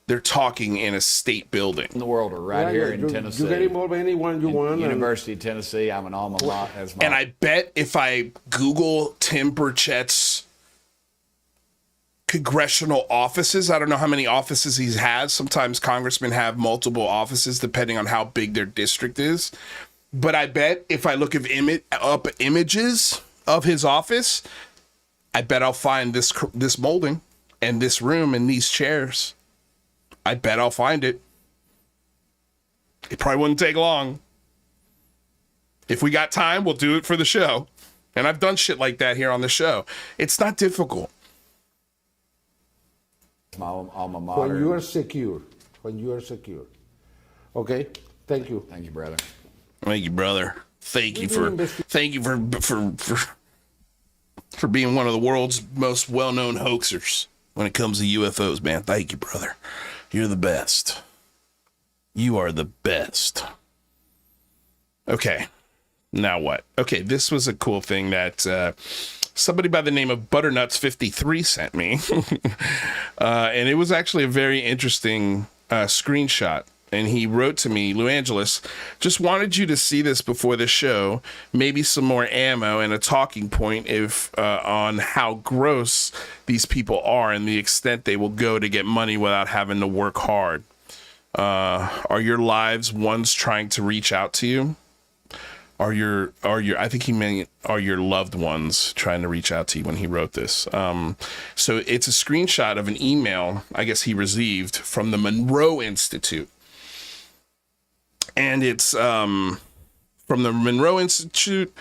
they're talking in a state building. In the world are right here in Tennessee. You get involved anyone you want. University of Tennessee. I'm an alma mater as my. And I bet if I Google Tim Burchett's congressional offices, I don't know how many offices he has. Sometimes congressmen have multiple offices depending on how big their district is. But I bet if I look up images of his office, I bet I'll find this molding and this room and these chairs. I bet I'll find it. It probably wouldn't take long. If we got time, we'll do it for the show. And I've done shit like that here on the show. It's not difficult. My alma mater. When you are secure. Okay? Thank you. Thank you, brother. Thank you, brother. Thank you for being one of the world's most well-known hoaxers when it comes to UFOs, man. Thank you, brother. You're the best. You are the best. Okay. Now what? Okay, this was a cool thing that somebody by the name of Butternuts53 sent me. And it was actually a very interesting screenshot. And he wrote to me, Lou Angeles, just wanted you to see this before the show, maybe some more ammo and a talking point if on how gross these people are and the extent they will go to get money without having to work hard. Are your lives ones trying to reach out to you? Are your I think he meant are your loved ones trying to reach out to you when he wrote this. So it's a screenshot of an email I guess he received from the Monroe Institute. And it's from the Monroe Institute,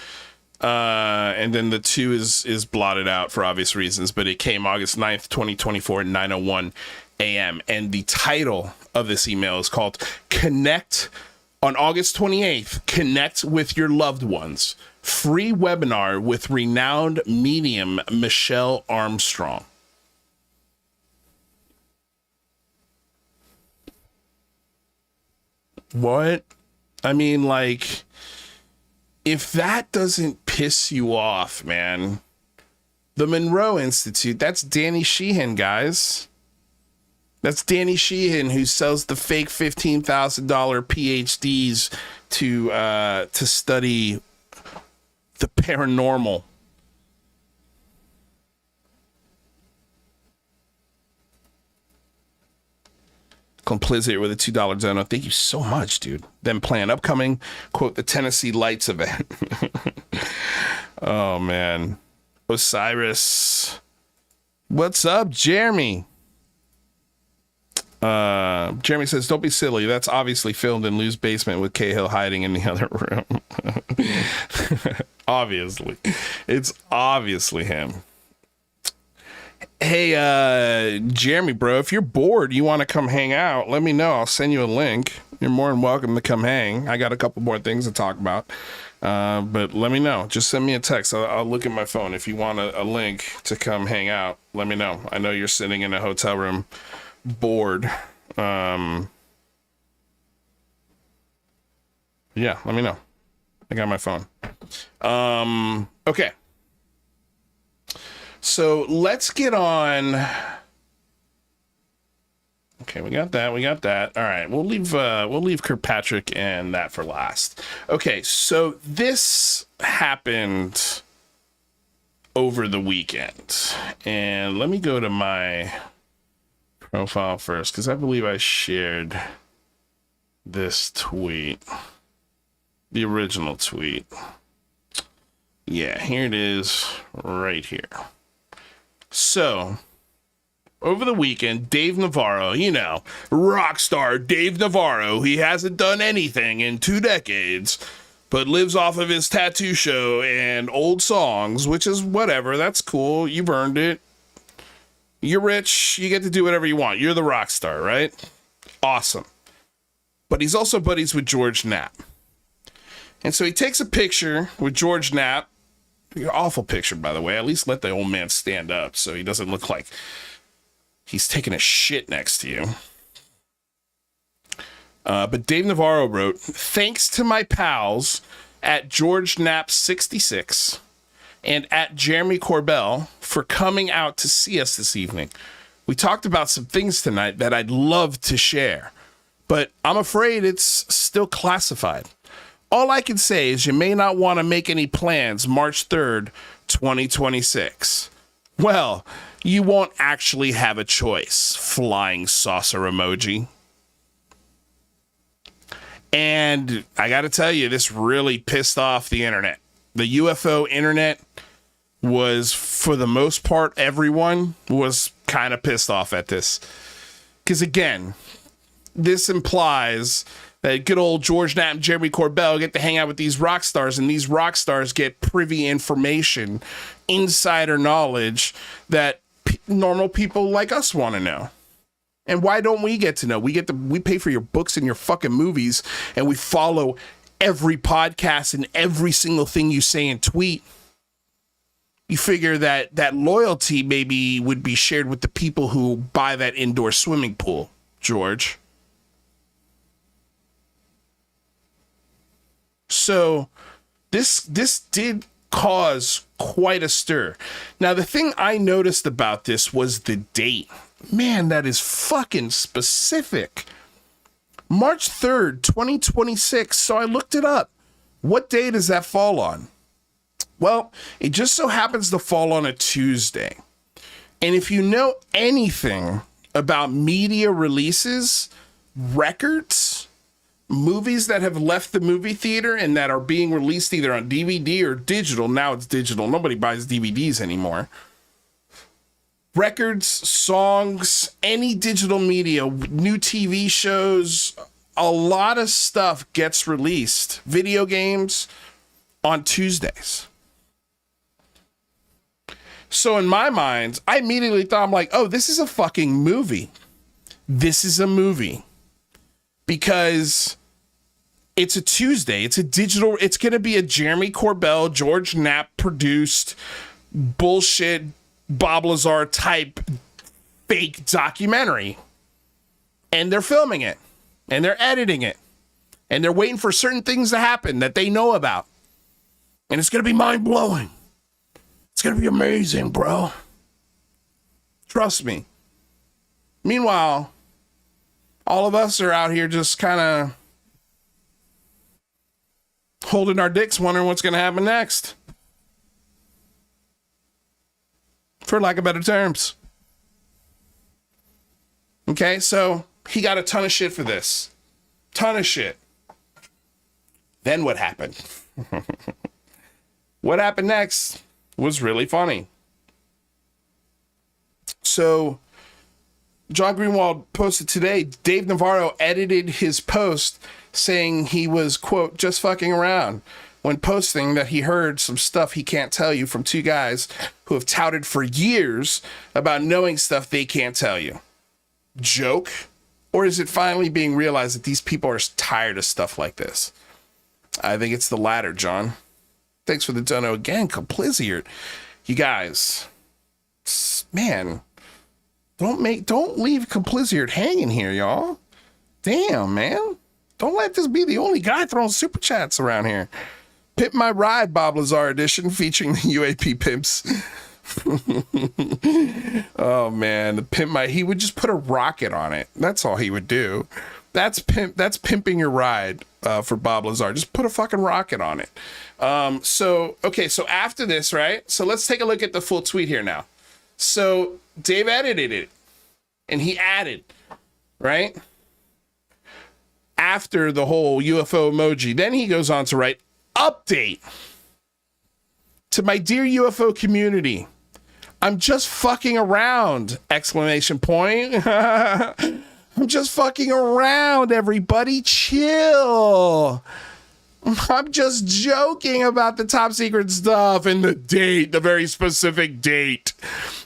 and then the 2 is blotted out for obvious reasons, but it came August 9th, 2024 at 9:01 a.m. And the title of this email is called Connect on August 28th, Connect with Your Loved Ones, free webinar with renowned medium Michelle Armstrong. What? I mean, like, if that doesn't piss you off, man, the Monroe Institute, that's Danny Sheehan, guys. That's Danny Sheehan, who sells the fake $15,000 PhDs to study the paranormal. Complicit with a $2 donor. Thank you so much, dude. Then plan upcoming, quote, the Tennessee Lights event. Oh, man. Osiris. What's up, Jeremy? Jeremy says, don't be silly. That's obviously filmed in Lou's basement with Cahill hiding in the other room. Obviously. It's obviously him. Hey, Jeremy, bro, if you're bored, you want to come hang out, let me know. I'll send you a link. You're more than welcome to come hang. I got a couple more things to talk about. But let me know. Just send me a text. I'll look at my phone. If you want a link to come hang out, let me know. I know you're sitting in a hotel room bored. Yeah, let me know. I got my phone. Okay. So let's get on. Okay, we got that. All right, we'll leave Kirkpatrick and that for last. Okay, so this happened over the weekend, and let me go to my profile first because I believe I shared this tweet, the original tweet. Yeah, here it is, right here. So, over the weekend, Dave Navarro, rock star Dave Navarro, he hasn't done anything in 2 decades, but lives off of his tattoo show and old songs, which is whatever. That's cool. You've earned it. You're rich. You get to do whatever you want. You're the rock star, right? Awesome. But he's also buddies with George Knapp. And so he takes a picture with George Knapp. Awful picture, by the way. At least let the old man stand up so he doesn't look like he's taking a shit next to you. But Dave Navarro wrote, thanks to my pals at George Knapp 66 and at Jeremy Corbell for coming out to see us this evening. We talked about some things tonight that I'd love to share, but I'm afraid it's still classified. All I can say is you may not want to make any plans March 3rd, 2026. Well, you won't actually have a choice, flying saucer emoji. And I got to tell you, this really pissed off the internet. The UFO internet was, for the most part, everyone was kind of pissed off at this. Because again, this implies that good old George Knapp and Jeremy Corbell get to hang out with these rock stars, and these rock stars get privy information, insider knowledge that normal people like us want to know. And why don't we get to know? We pay for your books and your fucking movies, and we follow every podcast and every single thing you say and tweet. You figure that loyalty maybe would be shared with the people who buy that indoor swimming pool, George. So this did cause quite a stir. Now, the thing I noticed about this was the date. Man, that is fucking specific. March 3rd, 2026. So I looked it up. What day does that fall on? Well, it just so happens to fall on a Tuesday. And if you know anything about media releases, records, movies that have left the movie theater and that are being released either on DVD or digital. Now it's digital. Nobody buys DVDs anymore. Records, songs, any digital media, new TV shows, a lot of stuff gets released. Video games on Tuesdays. So in my mind, I immediately thought, I'm like, oh, this is a fucking movie. This is a movie. Because it's a Tuesday. It's a digital. It's going to be a Jeremy Corbell, George Knapp produced bullshit Bob Lazar type fake documentary. And they're filming it. And they're editing it. And they're waiting for certain things to happen that they know about. And it's going to be mind-blowing. It's going to be amazing, bro. Trust me. Meanwhile, all of us are out here just kind of holding our dicks, wondering what's going to happen next. For lack of better terms. Okay, so he got a ton of shit for this. Ton of shit. Then what happened? What happened next was really funny. So, John Greenwald posted today, Dave Navarro edited his post saying he was, quote, just fucking around when posting that he heard some stuff he can't tell you from two guys who have touted for years about knowing stuff they can't tell you. Joke? Or is it finally being realized that these people are tired of stuff like this? I think it's the latter, John. Thanks for the dono again, Blizzard. You guys, man, don't leave Blizzard hanging here, y'all. Damn, man. Don't let this be the only guy throwing super chats around here. Pimp My Ride, Bob Lazar edition featuring the UAP pimps. Oh man, he would just put a rocket on it. That's all he would do. That's pimping your ride for Bob Lazar. Just put a fucking rocket on it. So after this, right? So let's take a look at the full tweet here now. So Dave edited it and he added, right? After the whole UFO emoji, then he goes on to write, update to my dear UFO community. I'm just fucking around, exclamation point. I'm just fucking around, everybody. Chill. I'm just joking about the top secret stuff and the date, the very specific date.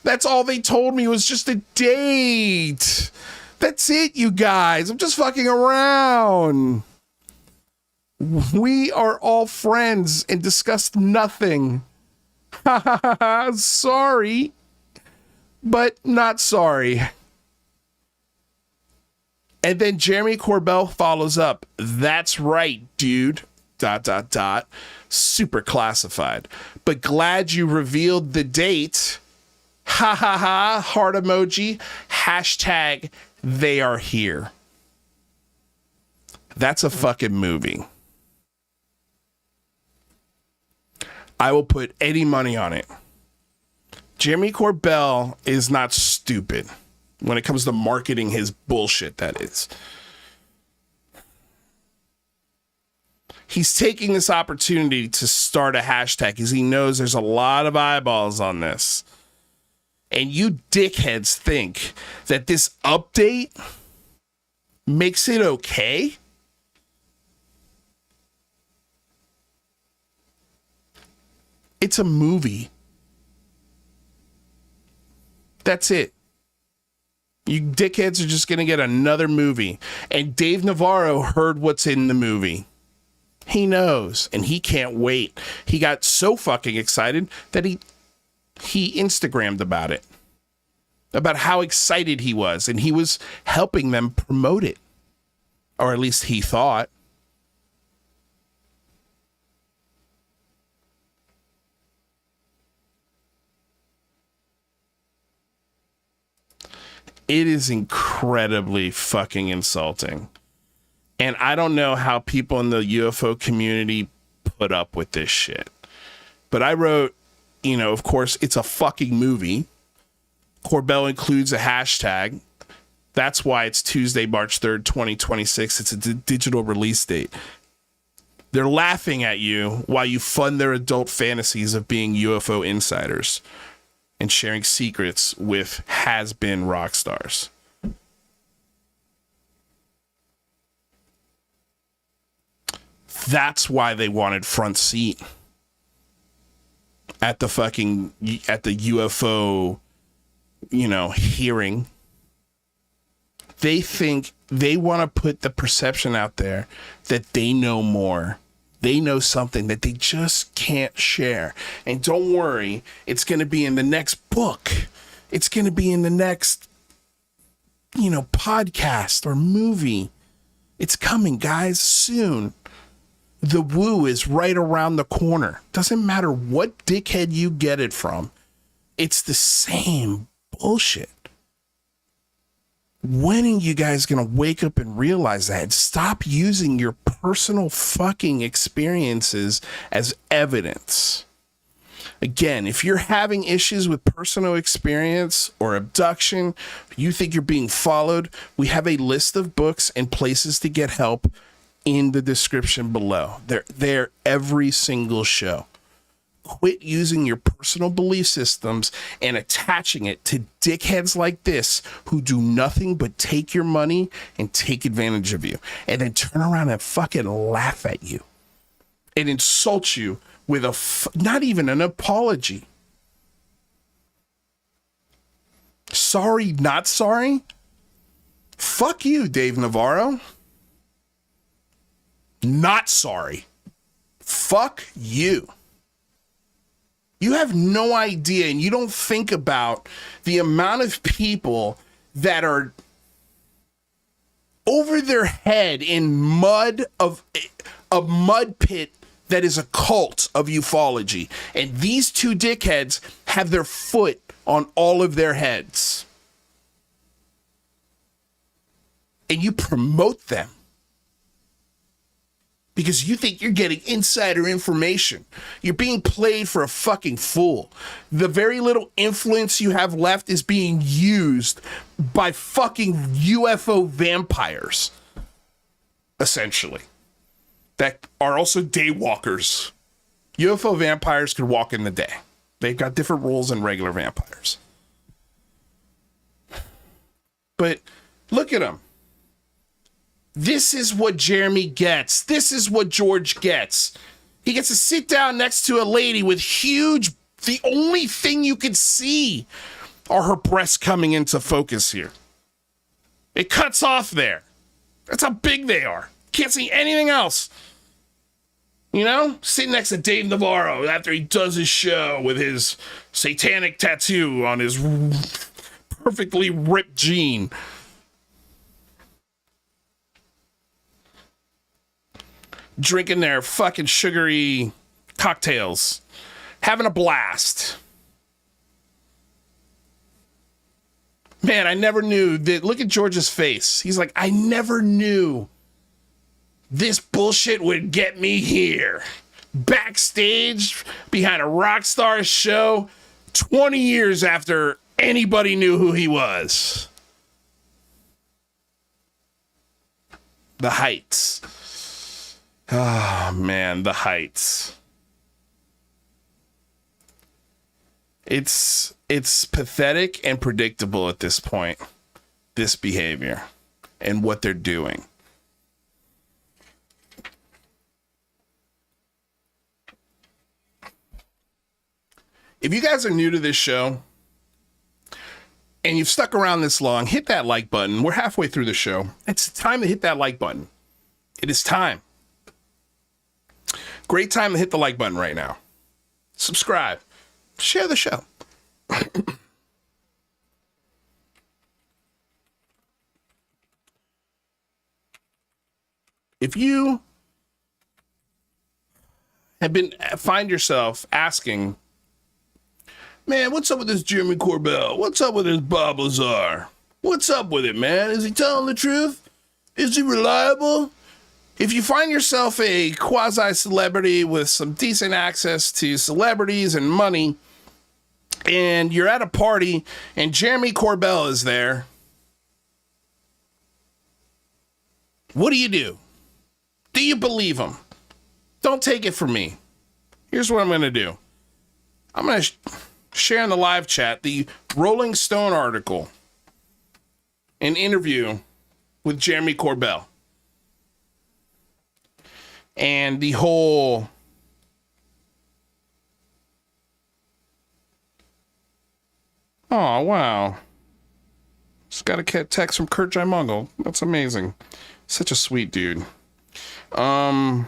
That's all they told me was just a date. That's it, you guys. I'm just fucking around. We are all friends and discussed nothing. Sorry, but not sorry. And then Jeremy Corbell follows up. That's right, dude. ... Super classified. But glad you revealed the date. Ha ha ha. Heart emoji. Hashtag they are here. That's a fucking movie. I will put any money on it. Jeremy Corbell is not stupid when it comes to marketing his bullshit, that is. He's taking this opportunity to start a hashtag because he knows there's a lot of eyeballs on this. And you dickheads think that this update makes it okay? It's a movie. That's it. You dickheads are just going to get another movie. And Dave Navarro heard what's in the movie. He knows, and he can't wait. He got so fucking excited that he Instagrammed about it. About how excited he was, and he was helping them promote it. Or at least he thought. It is incredibly fucking insulting. And I don't know how people in the UFO community put up with this shit. But I wrote, you know, of course, it's a fucking movie. Corbell includes a hashtag. That's why it's Tuesday, March 3rd, 2026. It's a digital release date. They're laughing at you while you fund their adult fantasies of being UFO insiders and sharing secrets with has-been rock stars. That's why they wanted front seat at the UFO, you know, hearing. They think they want to put the perception out there that they know more. They know something that they just can't share. And don't worry, it's going to be in the next book. It's going to be in the next, you know, podcast or movie. It's coming, guys, soon. The woo is right around the corner. Doesn't matter what dickhead you get it from. It's the same bullshit. When are you guys going to wake up and realize that? Stop using your personal fucking experiences as evidence. Again, if you're having issues with personal experience or abduction, you think you're being followed, we have a list of books and places to get help in the description below. They're there every single show. Quit using your personal belief systems and attaching it to dickheads like this who do nothing but take your money and take advantage of you, and then turn around and fucking laugh at you and insult you with not even an apology. Sorry, not sorry? Fuck you, Dave Navarro. Not sorry. Fuck you. You have no idea, and you don't think about the amount of people that are over their head in mud of a mud pit that is a cult of ufology. And these two dickheads have their foot on all of their heads. And you promote them because you think you're getting insider information. You're being played for a fucking fool. The very little influence you have left is being used by fucking UFO vampires, essentially, that are also daywalkers. UFO vampires could walk in the day. They've got different rules than regular vampires. But look at them. This is what Jeremy gets. This is what George gets. He gets to sit down next to a lady with huge, the only thing you can see are her breasts coming into focus here. It cuts off there. That's how big they are. Can't see anything else. You know, sitting next to Dave Navarro after he does his show with his satanic tattoo on his perfectly ripped jean. Drinking their fucking sugary cocktails, having a blast. Man, I never knew that. Look at George's face. He's like, I never knew this bullshit would get me here. Backstage behind a rock star show 20 years after anybody knew who he was. The heights. Oh, man, the heights. It's pathetic and predictable at this point, this behavior and what they're doing. If you guys are new to this show and you've stuck around this long, hit that like button. We're halfway through the show. It's time to hit that like button. It is time. Great time to hit the like button right now. Subscribe. Share the show. If you find yourself asking, man, what's up with this Jeremy Corbell? What's up with this Bob Lazar? What's up with it, man? Is he telling the truth? Is he reliable? If you find yourself a quasi-celebrity with some decent access to celebrities and money, and you're at a party and Jeremy Corbell is there, what do you do? Do you believe him? Don't take it from me. Here's what I'm going to do. I'm going to share in the live chat the Rolling Stone article, an interview with Jeremy Corbell. And the whole oh wow, just got a text from Kurt Jimungle. That's amazing. Such a sweet dude. Let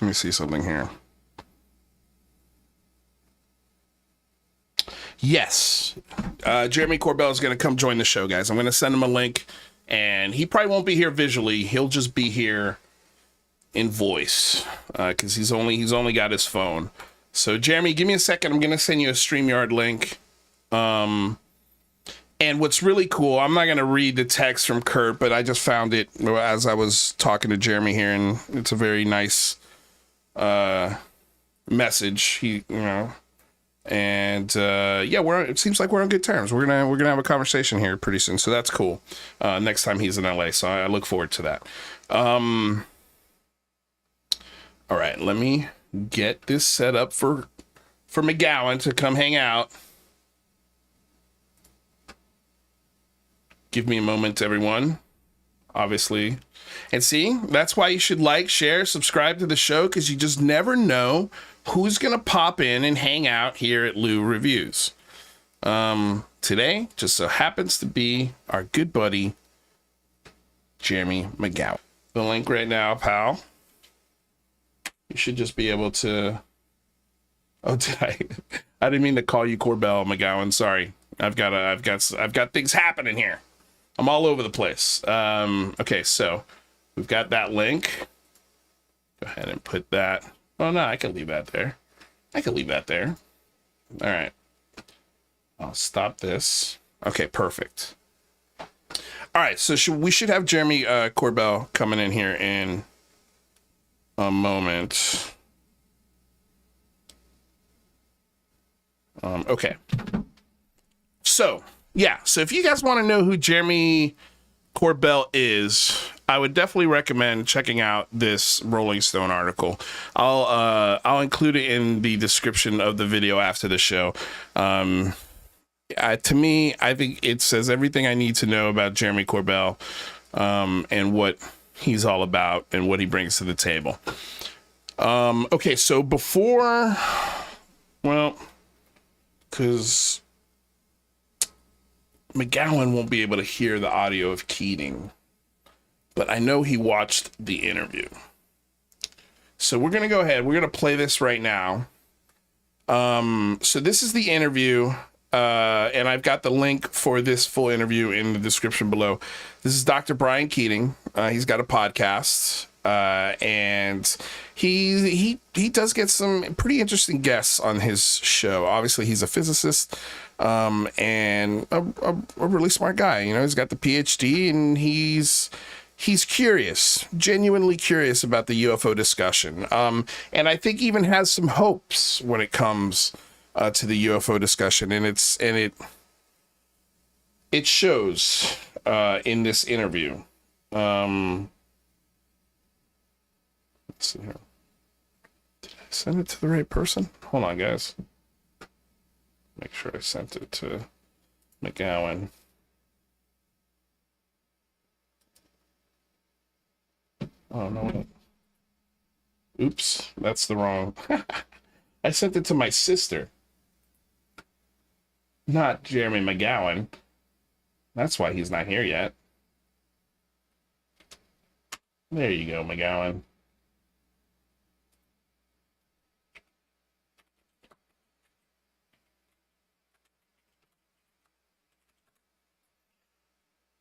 me see something here. Yes, Jeremy Corbell is going to come join the show, guys. I'm going to send him a link. And he probably won't be here visually. He'll just be here in voice because he's only got his phone. So Jeremy, give me a second. I'm gonna send you a StreamYard link. And what's really cool, I'm not gonna read the text from Kurt, but I just found it as I was talking to Jeremy here, and it's a very nice message. And yeah, it seems like we're on good terms. We're gonna have a conversation here pretty soon, so that's cool. Next time he's in LA, so I look forward to that. All right, let me get this set up for McGowan to come hang out. Give me a moment, everyone. Obviously. And see, that's why you should like, share, subscribe to the show, because you just never know who's going to pop in and hang out here at Lou Reviews. Today just so happens to be our good buddy, Jeremy McGowan. The link right now, pal. You should just be able to... Oh, did I? I didn't mean to call you Corbell, McGowan. Sorry. I've got things happening here. I'm all over the place. Okay, so we've got that link. Go ahead and put that. Oh no, I can leave that there. All right. I'll stop this. Okay, perfect. All right, so we should have Jeremy Corbell coming in here in a moment. Okay. So, yeah. So if you guys want to know who Jeremy Corbell is, I would definitely recommend checking out this Rolling Stone article. I'll include it in the description of the video after the show. To me, I think it says everything I need to know about Jeremy Corbell, and what he's all about and what he brings to the table. Okay, so before, well, because McGowan won't be able to hear the audio of Keating, but I know he watched the interview. So we're going to go ahead. We're going to play this right now. So this is the interview, and I've got the link for this full interview in the description below. This is Dr. Brian Keating. He's got a podcast, and he does get some pretty interesting guests on his show. Obviously, he's a physicist, and a really smart guy. You know, he's got the PhD, and he's curious, genuinely curious about the UFO discussion. And I think even has some hopes when it comes to the UFO discussion, and it shows in this interview. Let's see here. Did I send it to the right person? Hold on, guys. Make sure I sent it to McGowan. Oh, no. Oops, that's the wrong. I sent it to my sister. Not Jeremy McGowan. That's why he's not here yet. There you go, McGowan.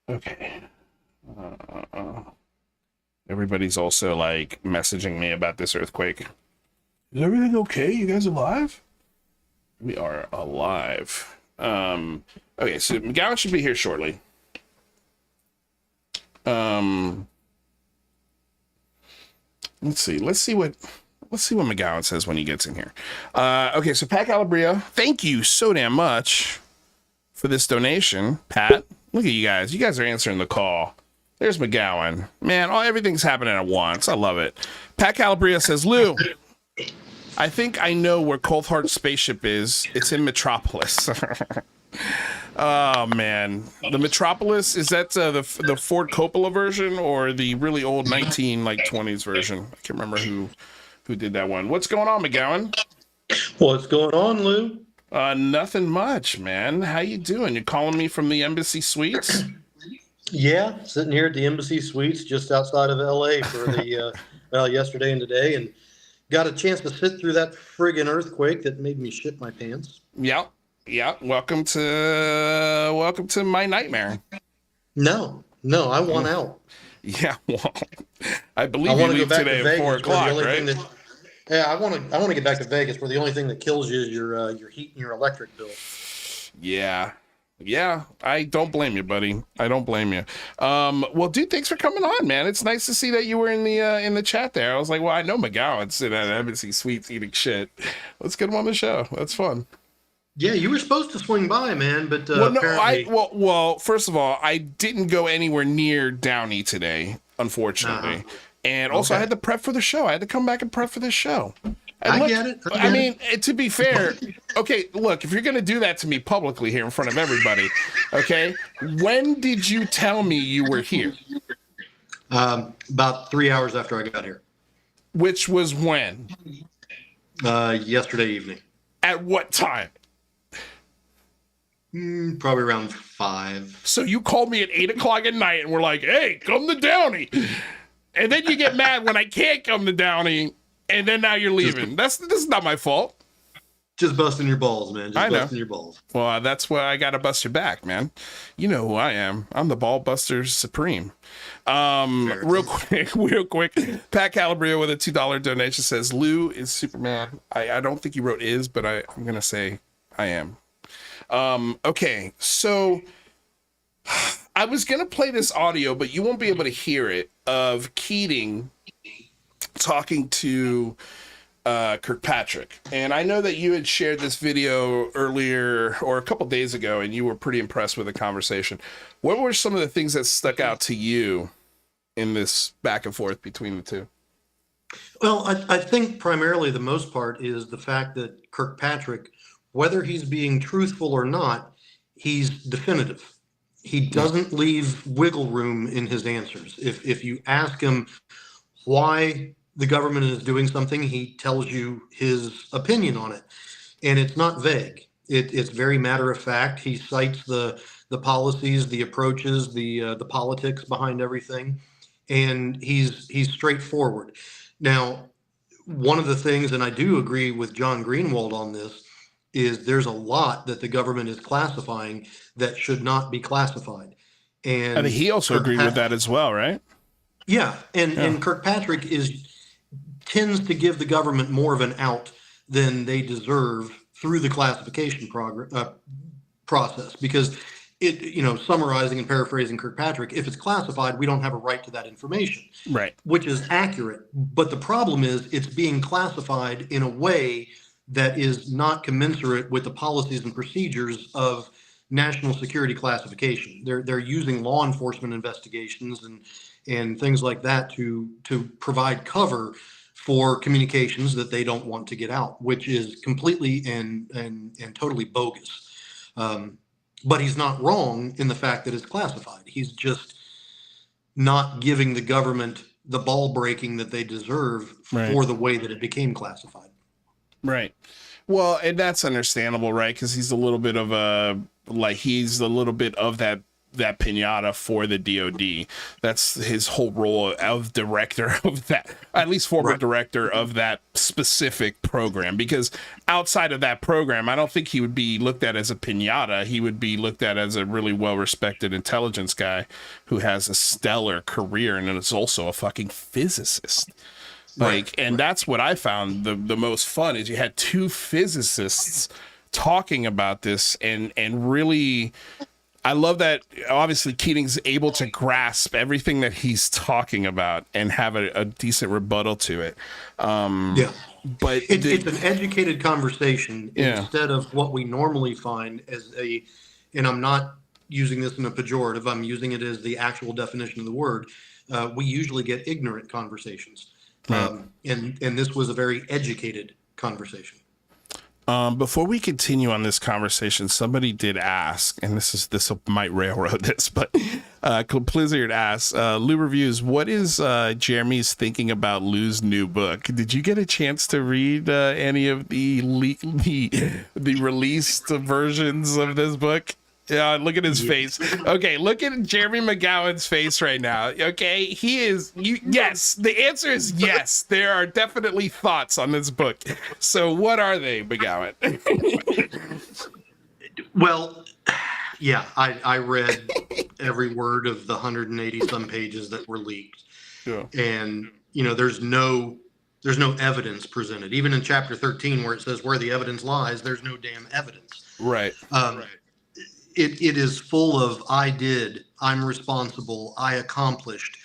Okay. Everybody's also like messaging me about this earthquake. Is everything okay? You guys alive? We are alive. Okay, so McGowan should be here shortly. Let's see what McGowan says when he gets in here. Okay, so Pat Calabria, thank you so damn much for this donation. Pat, look at you guys. You guys are answering the call. There's McGowan. Man, everything's happening at once. I love it. Pat Calabria says, Lou, I think I know where Coldheart's spaceship is. It's in Metropolis. Oh, man. The Metropolis, is that the Ford Coppola version or the really old 20s version? I can't remember who did that one. What's going on, McGowan? What's going on, Lou? Nothing much, man. How you doing? You're calling me from the Embassy Suites? Yeah, sitting here at the Embassy Suites just outside of L.A. for the yesterday and today, and got a chance to sit through that friggin' earthquake that made me shit my pants. Yeah. Welcome to my nightmare. No, I want out. Yeah, well, I believe you leave today at 4 o'clock, right? I want to get back to Vegas, where the only thing that kills you is your heat and your electric bill. Yeah, I don't blame you, buddy. I don't blame you. Well, dude, thanks for coming on, man. It's nice to see that you were in the chat there. I was like, well, I know McGowan's sitting at Embassy Suites eating shit. Let's get him on the show. That's fun. Yeah, you were supposed to swing by, man, but apparently... Well, first of all, I didn't go anywhere near Downey today, unfortunately. And also, I had to prep for the show. I had to come back and prep for this show. I get it. I mean, to be fair, okay, look, if you're going to do that to me publicly here in front of everybody, okay, when did you tell me you were here? About 3 hours after I got here. Which was when? Yesterday evening. At what time? Probably around 5. So you called me at 8 o'clock at night and we're like, hey, come to Downey. And then you get mad when I can't come to Downey, and then now you're leaving. This is not my fault. Just busting your balls, man. Busting your balls. Well, that's why I got to bust your back, man. You know who I am. I'm the ball buster supreme. Real quick. Pat Calabria with a $2 donation says, Lou is Superman. I don't think he wrote is, but I'm going to say I am. Okay, so I was going to play this audio, but you won't be able to hear it, of Keating talking to Kirkpatrick. And I know that you had shared this video earlier or a couple days ago, and you were pretty impressed with the conversation. What were some of the things that stuck out to you in this back and forth between the two? Well, I think primarily the most part is the fact that Kirkpatrick, whether he's being truthful or not, he's definitive. He doesn't leave wiggle room in his answers. If you ask him why the government is doing something, he tells you his opinion on it. And it's not vague. It's very matter of fact. He cites the policies, the approaches, the politics behind everything. And he's straightforward. Now, one of the things, and I do agree with John Greenwald on this, is there's a lot that the government is classifying that should not be classified. And he also agreed with that as well, right? Yeah. And Kirkpatrick tends to give the government more of an out than they deserve through the classification process, because summarizing and paraphrasing Kirkpatrick, if it's classified, we don't have a right to that information. Right. Which is accurate. But the problem is it's being classified in a way that is not commensurate with the policies and procedures of national security classification. They're using law enforcement investigations and things like that to provide cover for communications that they don't want to get out, which is completely and totally bogus. But he's not wrong in the fact that it's classified. He's just not giving the government the ball breaking that they deserve for the way that it became classified. Right. Well, and that's understandable, right? Because he's a little bit of that pinata for the DOD. That's his whole role of director of that, at least former director of that specific program. Because outside of that program, I don't think he would be looked at as a pinata. He would be looked at as a really well-respected intelligence guy who has a stellar career and is also a fucking physicist. And that's what I found the most fun is you had two physicists talking about this and really, I love that obviously Keating's able to grasp everything that he's talking about and have a decent rebuttal to it. Yeah. But it's an educated conversation instead of what we normally find as and I'm not using this in a pejorative, I'm using it as the actual definition of the word. We usually get ignorant conversations. And this was a very educated conversation. Before we continue on this conversation, somebody did ask, and this might railroad this, but Blizzard asks, Lou Reviews, what is Jeremy's thinking about Lou's new book? Did you get a chance to read any of the released versions of this book? Yeah, look at his face. Okay, look at Jeremy McGowan's face right now. Okay, he is. Yes, the answer is yes. There are definitely thoughts on this book. So, what are they, McGowan? Well, yeah, I read every word of the 180 some pages that were leaked, and there's no evidence presented. Even in chapter 13, where it says where the evidence lies, there's no damn evidence. Right. It is full of I did, I'm responsible, I accomplished,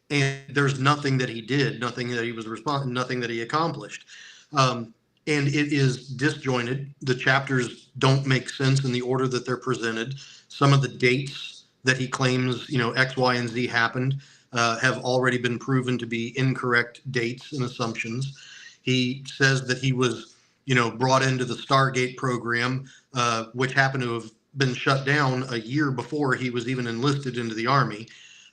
and there's nothing that he did, nothing that he was responsible, nothing that he accomplished. And it is disjointed. The chapters don't make sense in the order that they're presented. Some of the dates that he claims, X, Y, and Z happened have already been proven to be incorrect dates and assumptions. He says that he was, brought into the Stargate program, which happened to have been shut down a year before he was even enlisted into the Army,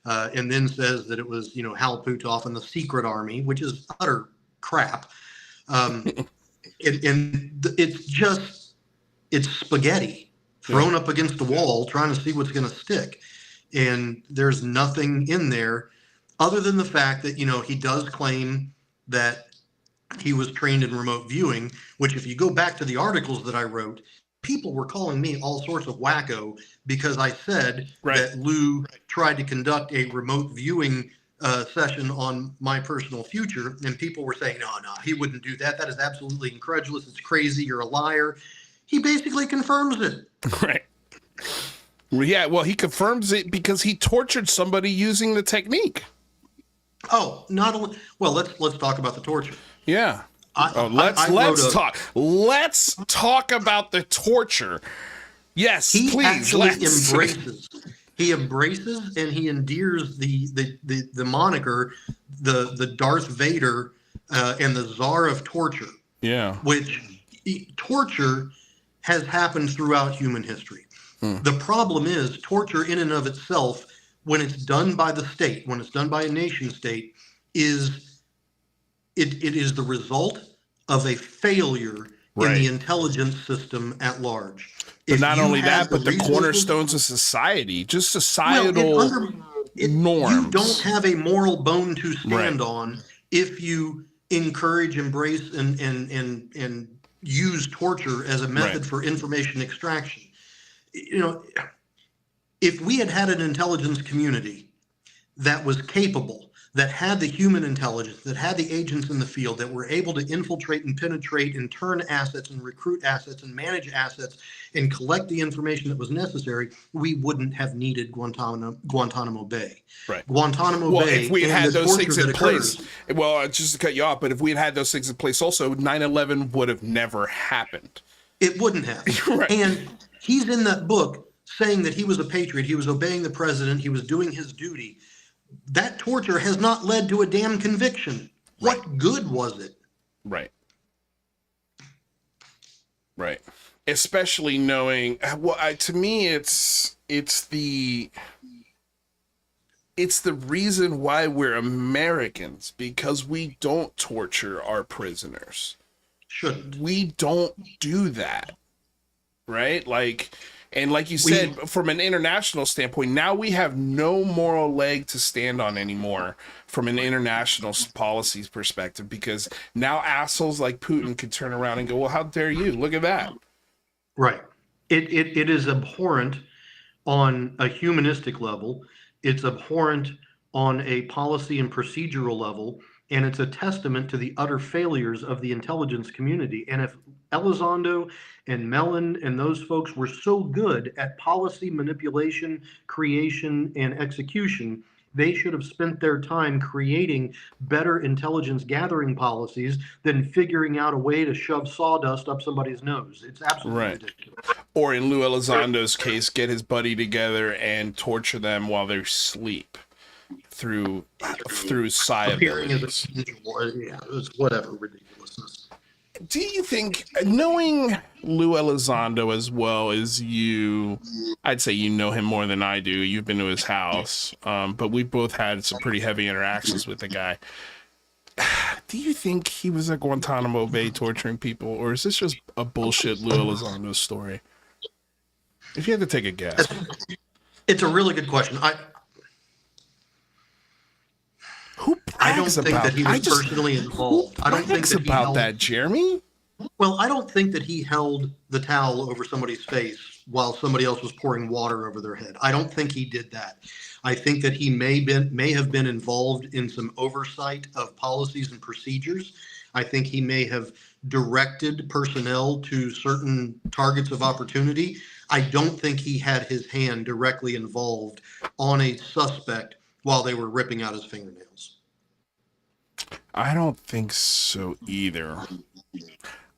and then says that it was, Hal Puthoff and the Secret Army, which is utter crap. And it's spaghetti thrown up against the wall trying to see what's going to stick. And there's nothing in there other than the fact that, he does claim that he was trained in remote viewing, which if you go back to the articles that I wrote, people were calling me all sorts of wacko because I said that Lou tried to conduct a remote viewing session on my personal future, and people were saying, no, he wouldn't do that. That is absolutely incredulous. It's crazy. You're a liar. He basically confirms it. Right. Yeah, well, he confirms it because he tortured somebody using the technique. Oh, not only. Well, let's talk about the torture. Yeah. Let's talk about the torture. Yes, he please. He embraces and he endears the moniker, the Darth Vader and the Czar of torture. Yeah. Which torture has happened throughout human history. The problem is torture in and of itself, when it's done by the state, when it's done by a nation state, is the result of a failure in the intelligence system at large. But not only that, but the cornerstones of society, just societal norms. You don't have a moral bone to stand on if you encourage, embrace, and use torture as a method for information extraction. If we had an intelligence community that was capable, that had the human intelligence, that had the agents in the field, that were able to infiltrate and penetrate and turn assets and recruit assets and manage assets and collect the information that was necessary, we wouldn't have needed Guantanamo Bay. Right. Guantanamo Bay. If we had those things in place, just to cut you off, but if we had those things in place also, 9/11 would have never happened. It wouldn't have. And he's in that book saying that he was a patriot, he was obeying the president, he was doing his duty. That torture has not led to a damn conviction. What good was it? Right. Especially knowing, to me, it's the reason why we're Americans, because we don't torture our prisoners. Shouldn't. We don't do that. Right? And like you said, from an international standpoint, now we have no moral leg to stand on anymore from an international policies perspective, because now assholes like Putin could turn around and go, well, how dare you? Look at that. Right. It is abhorrent on a humanistic level. It's abhorrent on a policy and procedural level. And it's a testament to the utter failures of the intelligence community. And if Elizondo and Mellon and those folks were so good at policy manipulation, creation, and execution, they should have spent their time creating better intelligence gathering policies than figuring out a way to shove sawdust up somebody's nose. It's absolutely ridiculous. Or in Lou Elizondo's case, get his buddy together and torture them while they sleep through psi abilities. Yeah, it's whatever ridiculousness. Do you think, knowing Lou Elizondo as well as you, I'd say you know him more than I do. You've been to his house, but we've both had some pretty heavy interactions with the guy. Do you think he was at Guantanamo Bay torturing people, or is this just a bullshit Lou Elizondo story? If you had to take a guess. It's a really good question. I don't think that he was personally involved. I don't think that he held that, Jeremy. Well, I don't think that he held the towel over somebody's face while somebody else was pouring water over their head. I don't think he did that. I think that he may have been involved in some oversight of policies and procedures. I think he may have directed personnel to certain targets of opportunity. I don't think he had his hand directly involved on a suspect while they were ripping out his fingernails. I don't think so either.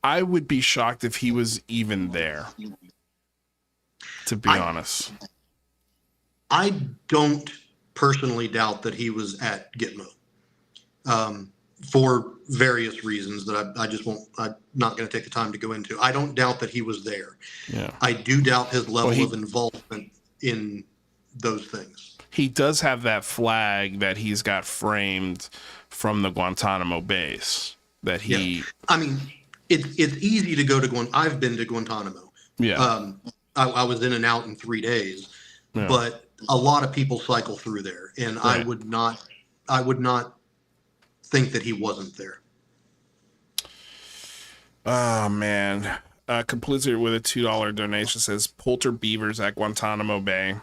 I would be shocked if he was even there, to be honest. I don't personally doubt that he was at Gitmo for various reasons that I'm not going to take the time to go into. I don't doubt that he was there. Yeah. I do doubt his level of involvement in those things. He does have that flag that he's got framed from the Guantanamo base that he... Yeah. I mean, it's easy to go to I've been to Guantanamo. Yeah. I was in and out in 3 days, but a lot of people cycle through there, and right. I would not think that he wasn't there. Oh man. Complicit with a $2 donation says Poulter Beavers at Guantanamo Bay.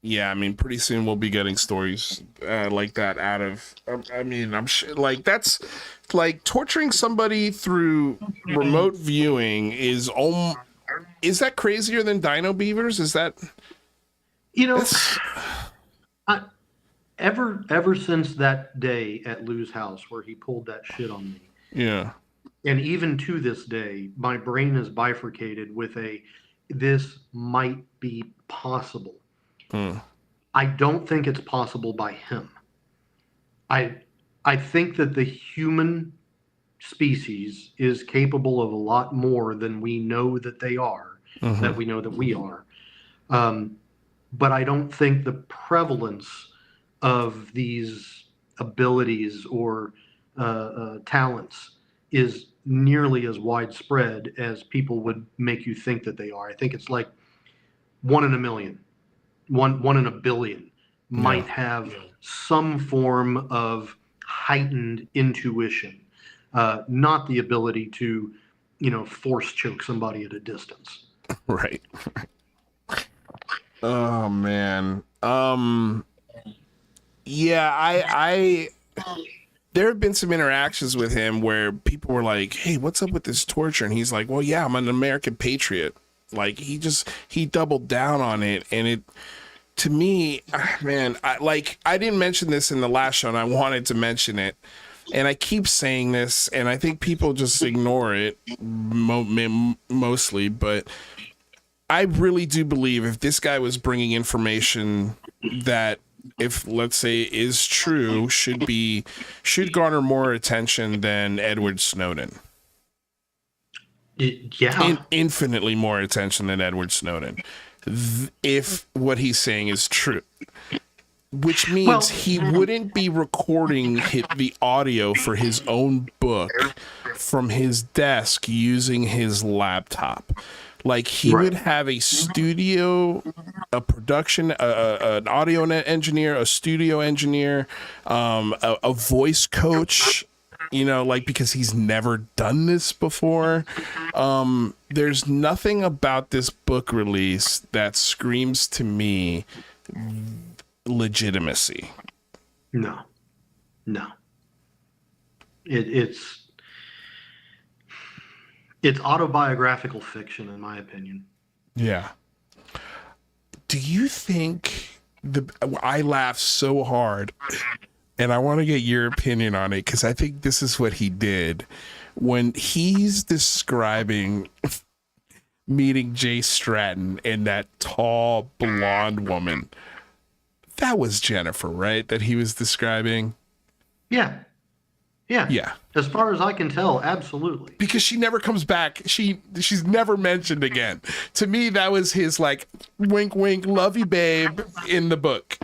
Yeah, I mean, pretty soon we'll be getting stories like that out of. I mean, I'm sure, like, that's like torturing somebody through remote viewing is that crazier than Dino Beavers? Is that, ever since that day at Lou's house where he pulled that shit on me. Yeah. And even to this day, my brain is bifurcated with this might be possible. I don't think it's possible by him. I think that the human species is capable of a lot more than we know that they are, that we know that we are. But I don't think the prevalence of these abilities or talents is nearly as widespread as people would make you think that they are. I think it's like 1 in a million. One in a billion might have some form of heightened intuition, not the ability to, force choke somebody at a distance. Right. Oh man. Yeah, I there have been some interactions with him where people were like, "Hey, what's up with this torture?" And he's like, "Well, yeah, I'm an American patriot." Like he doubled down on it, and it, to me, man, I didn't mention this in the last show, and I wanted to mention it, and I keep saying this, and I think people just ignore it mostly, but I really do believe if this guy was bringing information that, if let's say is true, should garner more attention than Edward Snowden. Infinitely more attention than Edward Snowden, if what he's saying is true, which means he wouldn't be recording the audio for his own book from his desk using his laptop. Like he would have a studio, a production, an audio engineer, a studio engineer, a voice coach, because he's never done this before. There's nothing about this book release that screams to me legitimacy. No. No. It's autobiographical fiction, in my opinion. Yeah. Do you think I laughed so hard, and I want to get your opinion on it, because I think this is what he did when he's describing meeting Jay Stratton and that tall blonde woman. That was Jennifer, right? That he was describing. Yeah. As far as I can tell, absolutely. Because she never comes back. She's never mentioned again. To me, that was his like wink, wink, love you, babe, in the book.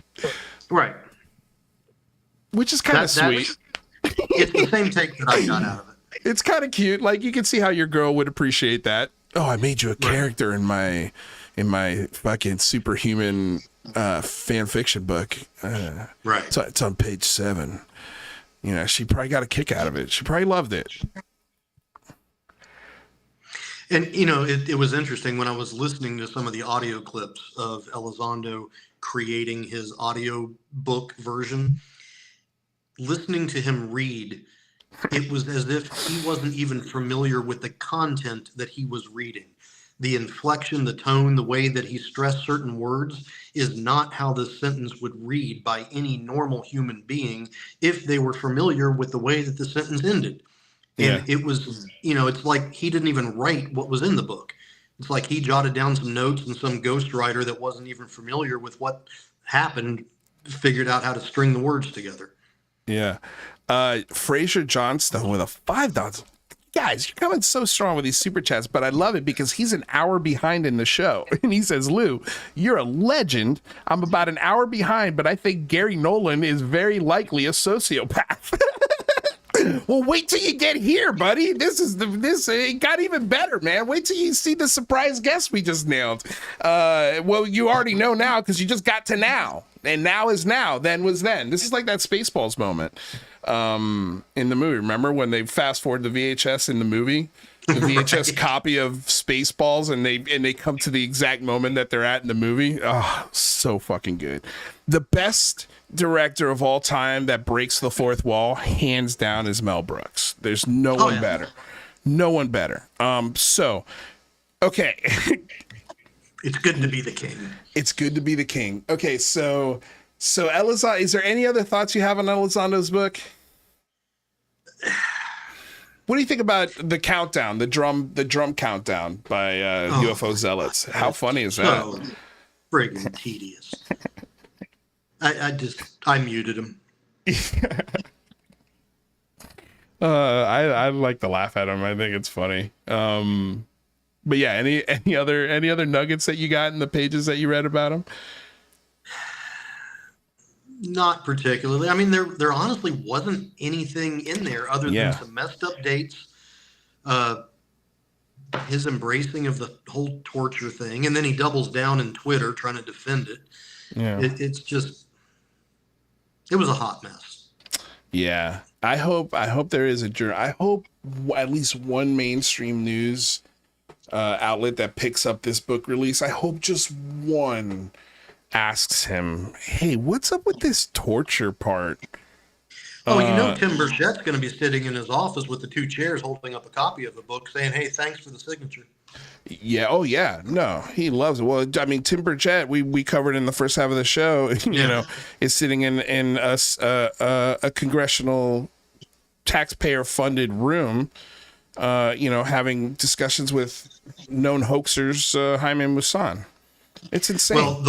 Right. Which is kind of sweet. It's the same take that I got out of it. It's kind of cute. Like you can see how your girl would appreciate that. Oh, I made you a character in my fucking superhuman fan fiction book. Right. So it's on page 7. You know, she probably got a kick out of it. She probably loved it. And, you know, it was interesting when I was listening to some of the audio clips of Elizondo creating his audio book version, listening to him read, it was as if he wasn't even familiar with the content that he was reading. The inflection, the tone, the way that he stressed certain words is not how this sentence would read by any normal human being if they were familiar with the way that the sentence ended. And it was, you know, it's like he didn't even write what was in the book. It's like he jotted down some notes and some ghostwriter that wasn't even familiar with what happened figured out how to string the words together. Yeah. Fraser Johnstone with a $5. Guys, you're coming so strong with these super chats, but I love it because he's an hour behind in the show. And he says, Lou, you're a legend. I'm about an hour behind, but I think Gary Nolan is very likely a sociopath. Well, wait till you get here, buddy. It got even better, man. Wait till you see the surprise guest we just nailed. Well, you already know now because you just got to now. And now is now, then was then. This is like that Spaceballs moment in the movie. Remember when they fast forward the VHS in the movie? The VHS copy of Spaceballs, and they come to the exact moment that they're at in the movie. Oh, so fucking good. The best director of all time that breaks the fourth wall, hands down, is Mel Brooks. There's no one better. No one better. So, okay. It's good to be the king. It's good to be the king. Okay, so Elizondo, is there any other thoughts you have on Elizondo's book? What do you think about the countdown, the drum countdown by UFO zealots? How funny is that? So friggin' tedious. I muted him. I like to laugh at him. I think it's funny. But yeah, any other nuggets that you got in the pages that you read about him? Not particularly. I mean, there honestly wasn't anything in there other than some messed up dates, his embracing of the whole torture thing, and then he doubles down in Twitter trying to defend it. Yeah, it's just, it was a hot mess. Yeah, I hope there is I hope at least one mainstream news outlet that picks up this book release, I hope just one asks him, hey, what's up with this torture part? Oh, you know, Tim Burchett's going to be sitting in his office with the 2 chairs holding up a copy of the book saying, hey, thanks for the signature. Yeah. Oh, yeah. No, he loves it. Well, I mean, Tim Burchett, we covered in the first half of the show, you know, is sitting in a congressional taxpayer-funded room, you know, having discussions with known hoaxers, Jaime Maussan. It's insane. Well,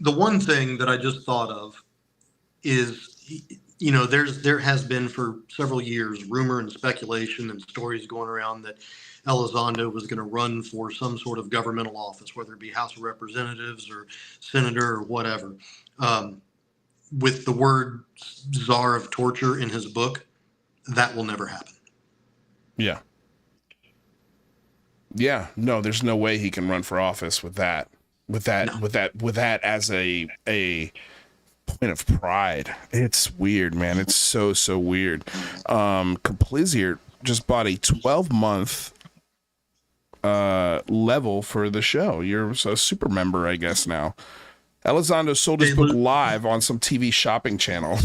the one thing that I just thought of is, you know, there has been for several years rumor and speculation and stories going around that Elizondo was going to run for some sort of governmental office, whether it be House of Representatives or Senator or whatever. With the word czar of torture in his book, that will never happen. Yeah. Yeah. No, there's no way he can run for office with that. With that as a point of pride. It's weird, man. It's so weird. Complizier just bought a 12-month level for the show. You're a super member, I guess, now. Elizondo sold his book live on some TV shopping channel.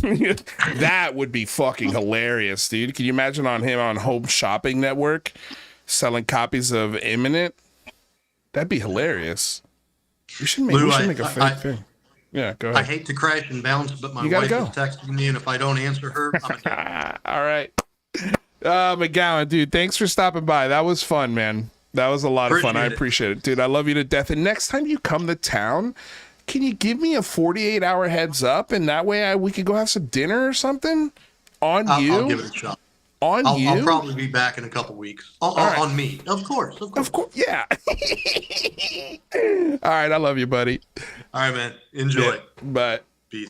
That would be fucking hilarious, dude. Can you imagine him on Home Shopping Network selling copies of Imminent? That'd be hilarious. We should make a fake thing. Yeah, go ahead. I hate to crash and bounce, but my wife is texting me, and if I don't answer her, I'm a all right. McGowan, dude, thanks for stopping by. That was fun, man. That was a lot of fun. I appreciate it, dude. I love you to death. And next time you come to town, can you give me a 48-hour heads up, and that way we could go have some dinner or something on you? I'll give it a shot. I'll probably be back in a couple weeks. On me, of course. Yeah. All right, I love you, buddy. All right, man. Enjoy. Yeah, but peace.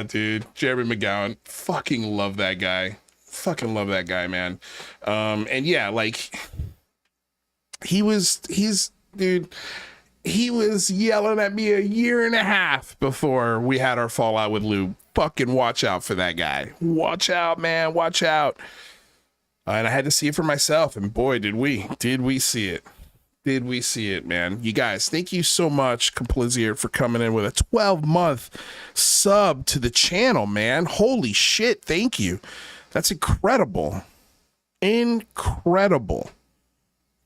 Dude, Jeremy McGowan, fucking love that guy. Fucking love that guy, man. And yeah, like he was yelling at me a year and a half before we had our fallout with Lou. Fucking watch out for that guy. Watch out, man. Watch out. And I had to see it for myself. And boy, did we see it. Did we see it, man. You guys, thank you so much, Complizier, for coming in with a 12-month sub to the channel, man. Holy shit. Thank you. That's incredible. Incredible.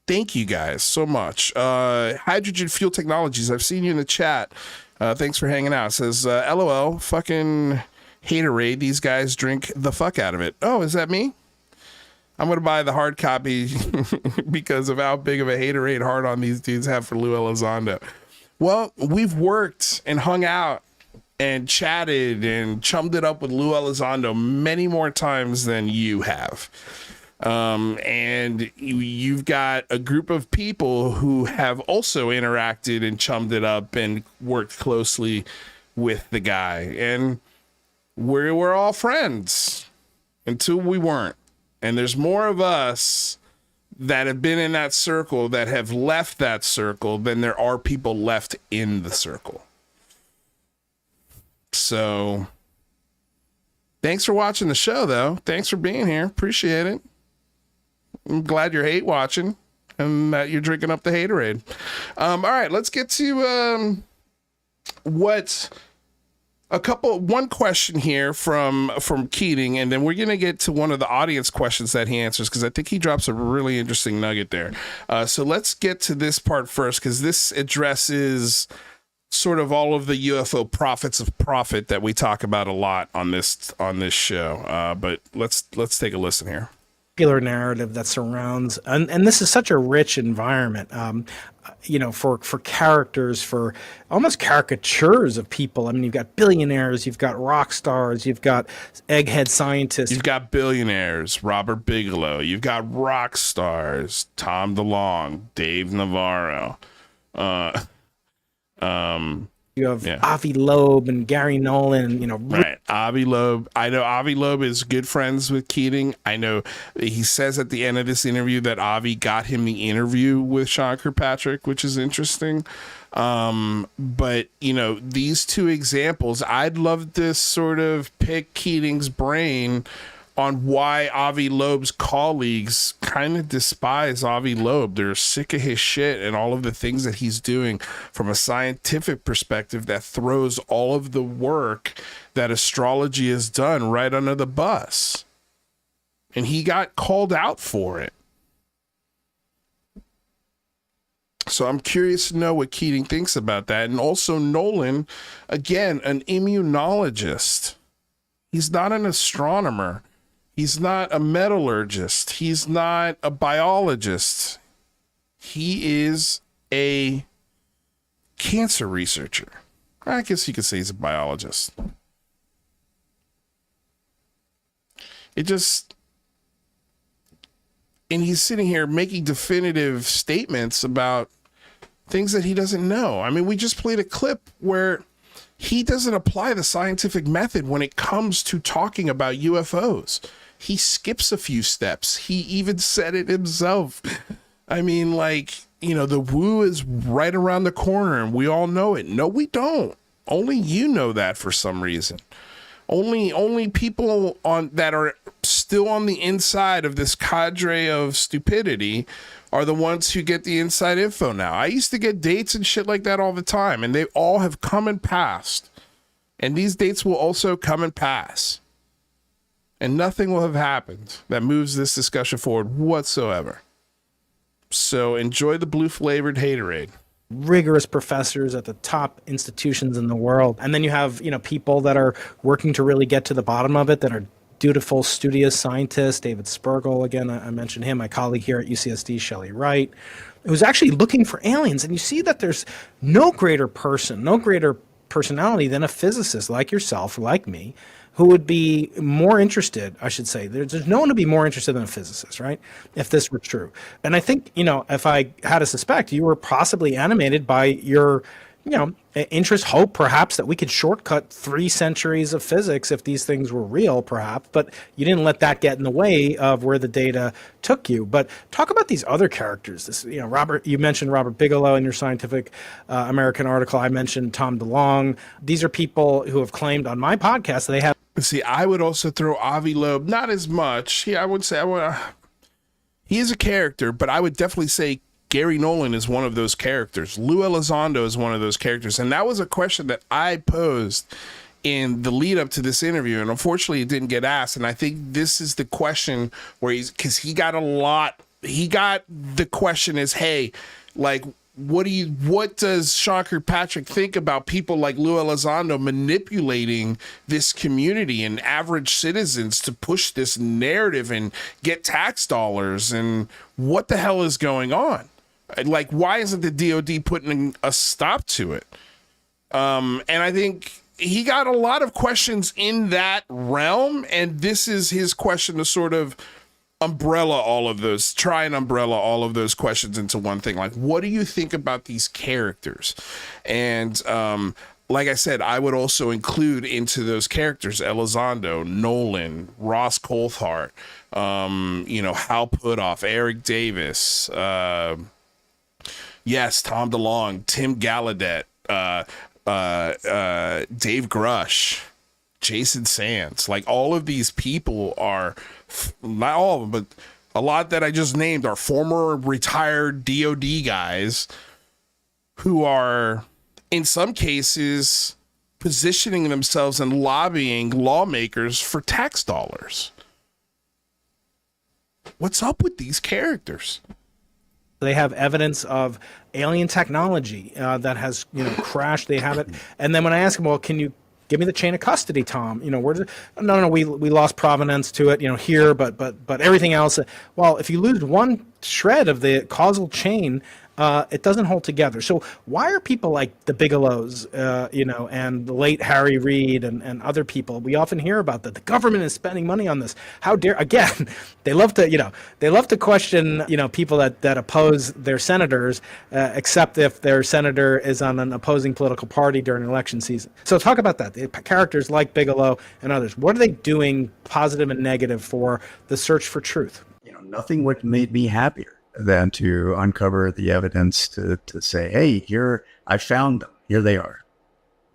Thank you guys so much. Hydrogen Fuel Technologies, I've seen you in the chat. Thanks for hanging out. It says, LOL, fucking haterade. These guys drink the fuck out of it. Oh, is that me? I'm going to buy the hard copy because of how big of a haterade hard on these dudes have for Lou Elizondo. Well, we've worked and hung out and chatted and chummed it up with Lou Elizondo many more times than you have. And you've got a group of people who have also interacted and chummed it up and worked closely with the guy. And we're all friends until we weren't. And there's more of us that have been in that circle that have left that circle than there are people left in the circle. So thanks for watching the show, though. Thanks for being here. Appreciate it. I'm glad you're hate watching and that you're drinking up the haterade. All right, let's get to one question here from Keating, and then we're going to get to one of the audience questions that he answers, because I think he drops a really interesting nugget there. So let's get to this part first, because this addresses sort of all of the UFO prophets of profit that we talk about a lot on this show. But let's take a listen here. Narrative that surrounds, and this is such a rich environment, for characters, for almost caricatures of people. I mean, you've got billionaires, you've got rock stars, you've got egghead scientists. You've got billionaires, Robert Bigelow. You've got rock stars, Tom DeLonge, Dave Navarro. You have Avi Loeb and Gary Nolan, Right. Avi Loeb. I know Avi Loeb is good friends with Keating. I know he says at the end of this interview that Avi got him the interview with Sean Kirkpatrick, which is interesting. But, these two examples, I'd love to sort of pick Keating's brain on why Avi Loeb's colleagues kind of despise Avi Loeb. They're sick of his shit and all of the things that he's doing from a scientific perspective that throws all of the work that astrology has done right under the bus. And he got called out for it. So I'm curious to know what Keating thinks about that. And also Nolan, again, an immunologist. He's not an astronomer. He's not a metallurgist. He's not a biologist. He is a cancer researcher. I guess you could say he's a biologist. And he's sitting here making definitive statements about things that he doesn't know. I mean, we just played a clip where he doesn't apply the scientific method when it comes to talking about UFOs. He skips a few steps. He even said it himself. I mean, the woo is right around the corner and we all know it. No, we don't. Only you know that for some reason. Only people that are still on the inside of this cadre of stupidity are the ones who get the inside info now. I used to get dates and shit like that all the time, and they all have come and passed. And these dates will also come and pass. And nothing will have happened that moves this discussion forward whatsoever. So enjoy the blue flavored haterade. Rigorous professors at the top institutions in the world. And then you have, people that are working to really get to the bottom of it, that are dutiful, studious scientists. David Spergel, again, I mentioned him, my colleague here at UCSD, Shelley Wright, who's actually looking for aliens. And you see that there's no greater personality than a physicist like yourself, like me, who would be more interested, I should say. There's no one to be more interested than a physicist, right? If this were true. And I think, if I had to suspect, you were possibly animated by your, interest, hope, perhaps, that we could shortcut 3 centuries of physics if these things were real, perhaps. But you didn't let that get in the way of where the data took you. But talk about these other characters. This, Robert, you mentioned Robert Bigelow in your Scientific American article. I mentioned Tom DeLonge. These are people who have claimed on my podcast that they have. See, I would also throw Avi Loeb, not as much. I would say he is a character, but I would definitely say Gary Nolan is one of those characters. Lou Elizondo is one of those characters. And that was a question that I posed in the lead up to this interview. And unfortunately, it didn't get asked. And I think this is the question where because he got the question is, hey, like, what does Sean Kirkpatrick think about people like Lou Elizondo manipulating this community and average citizens to push this narrative and get tax dollars? And what the hell is going on? Like, why isn't the DOD putting a stop to it? And I think he got a lot of questions in that realm, and this is his question to sort of umbrella all of those questions into one thing. Like, what do you think about these characters? And like I said, I would also include into those characters Elizondo, Nolan, Ross Coulthart, Hal Puthoff, Eric Davis, yes, Tom DeLonge, Tim Gallaudet, Dave Grush, Jason Sands. Like, all of these people are, not all of them, but a lot that I just named are former retired DOD guys who are, in some cases, positioning themselves and lobbying lawmakers for tax dollars. What's up with these characters? They have evidence of alien technology that has, crashed. They have it. And then when I ask them, well, can you give me the chain of custody, Tom? Where did no, we lost provenance to it, here, but everything else. Well, if you lose one shred of the causal chain, it doesn't hold together. So why are people like the Bigelows, and the late Harry Reid and other people? We often hear about that. The government is spending money on this. How dare, again, they love to question, people that oppose their senators, except if their senator is on an opposing political party during election season. So talk about that. The characters like Bigelow and others. What are they doing, positive and negative, for the search for truth? Nothing would make me happier than to uncover the evidence to say, hey, here, I found them. Here they are.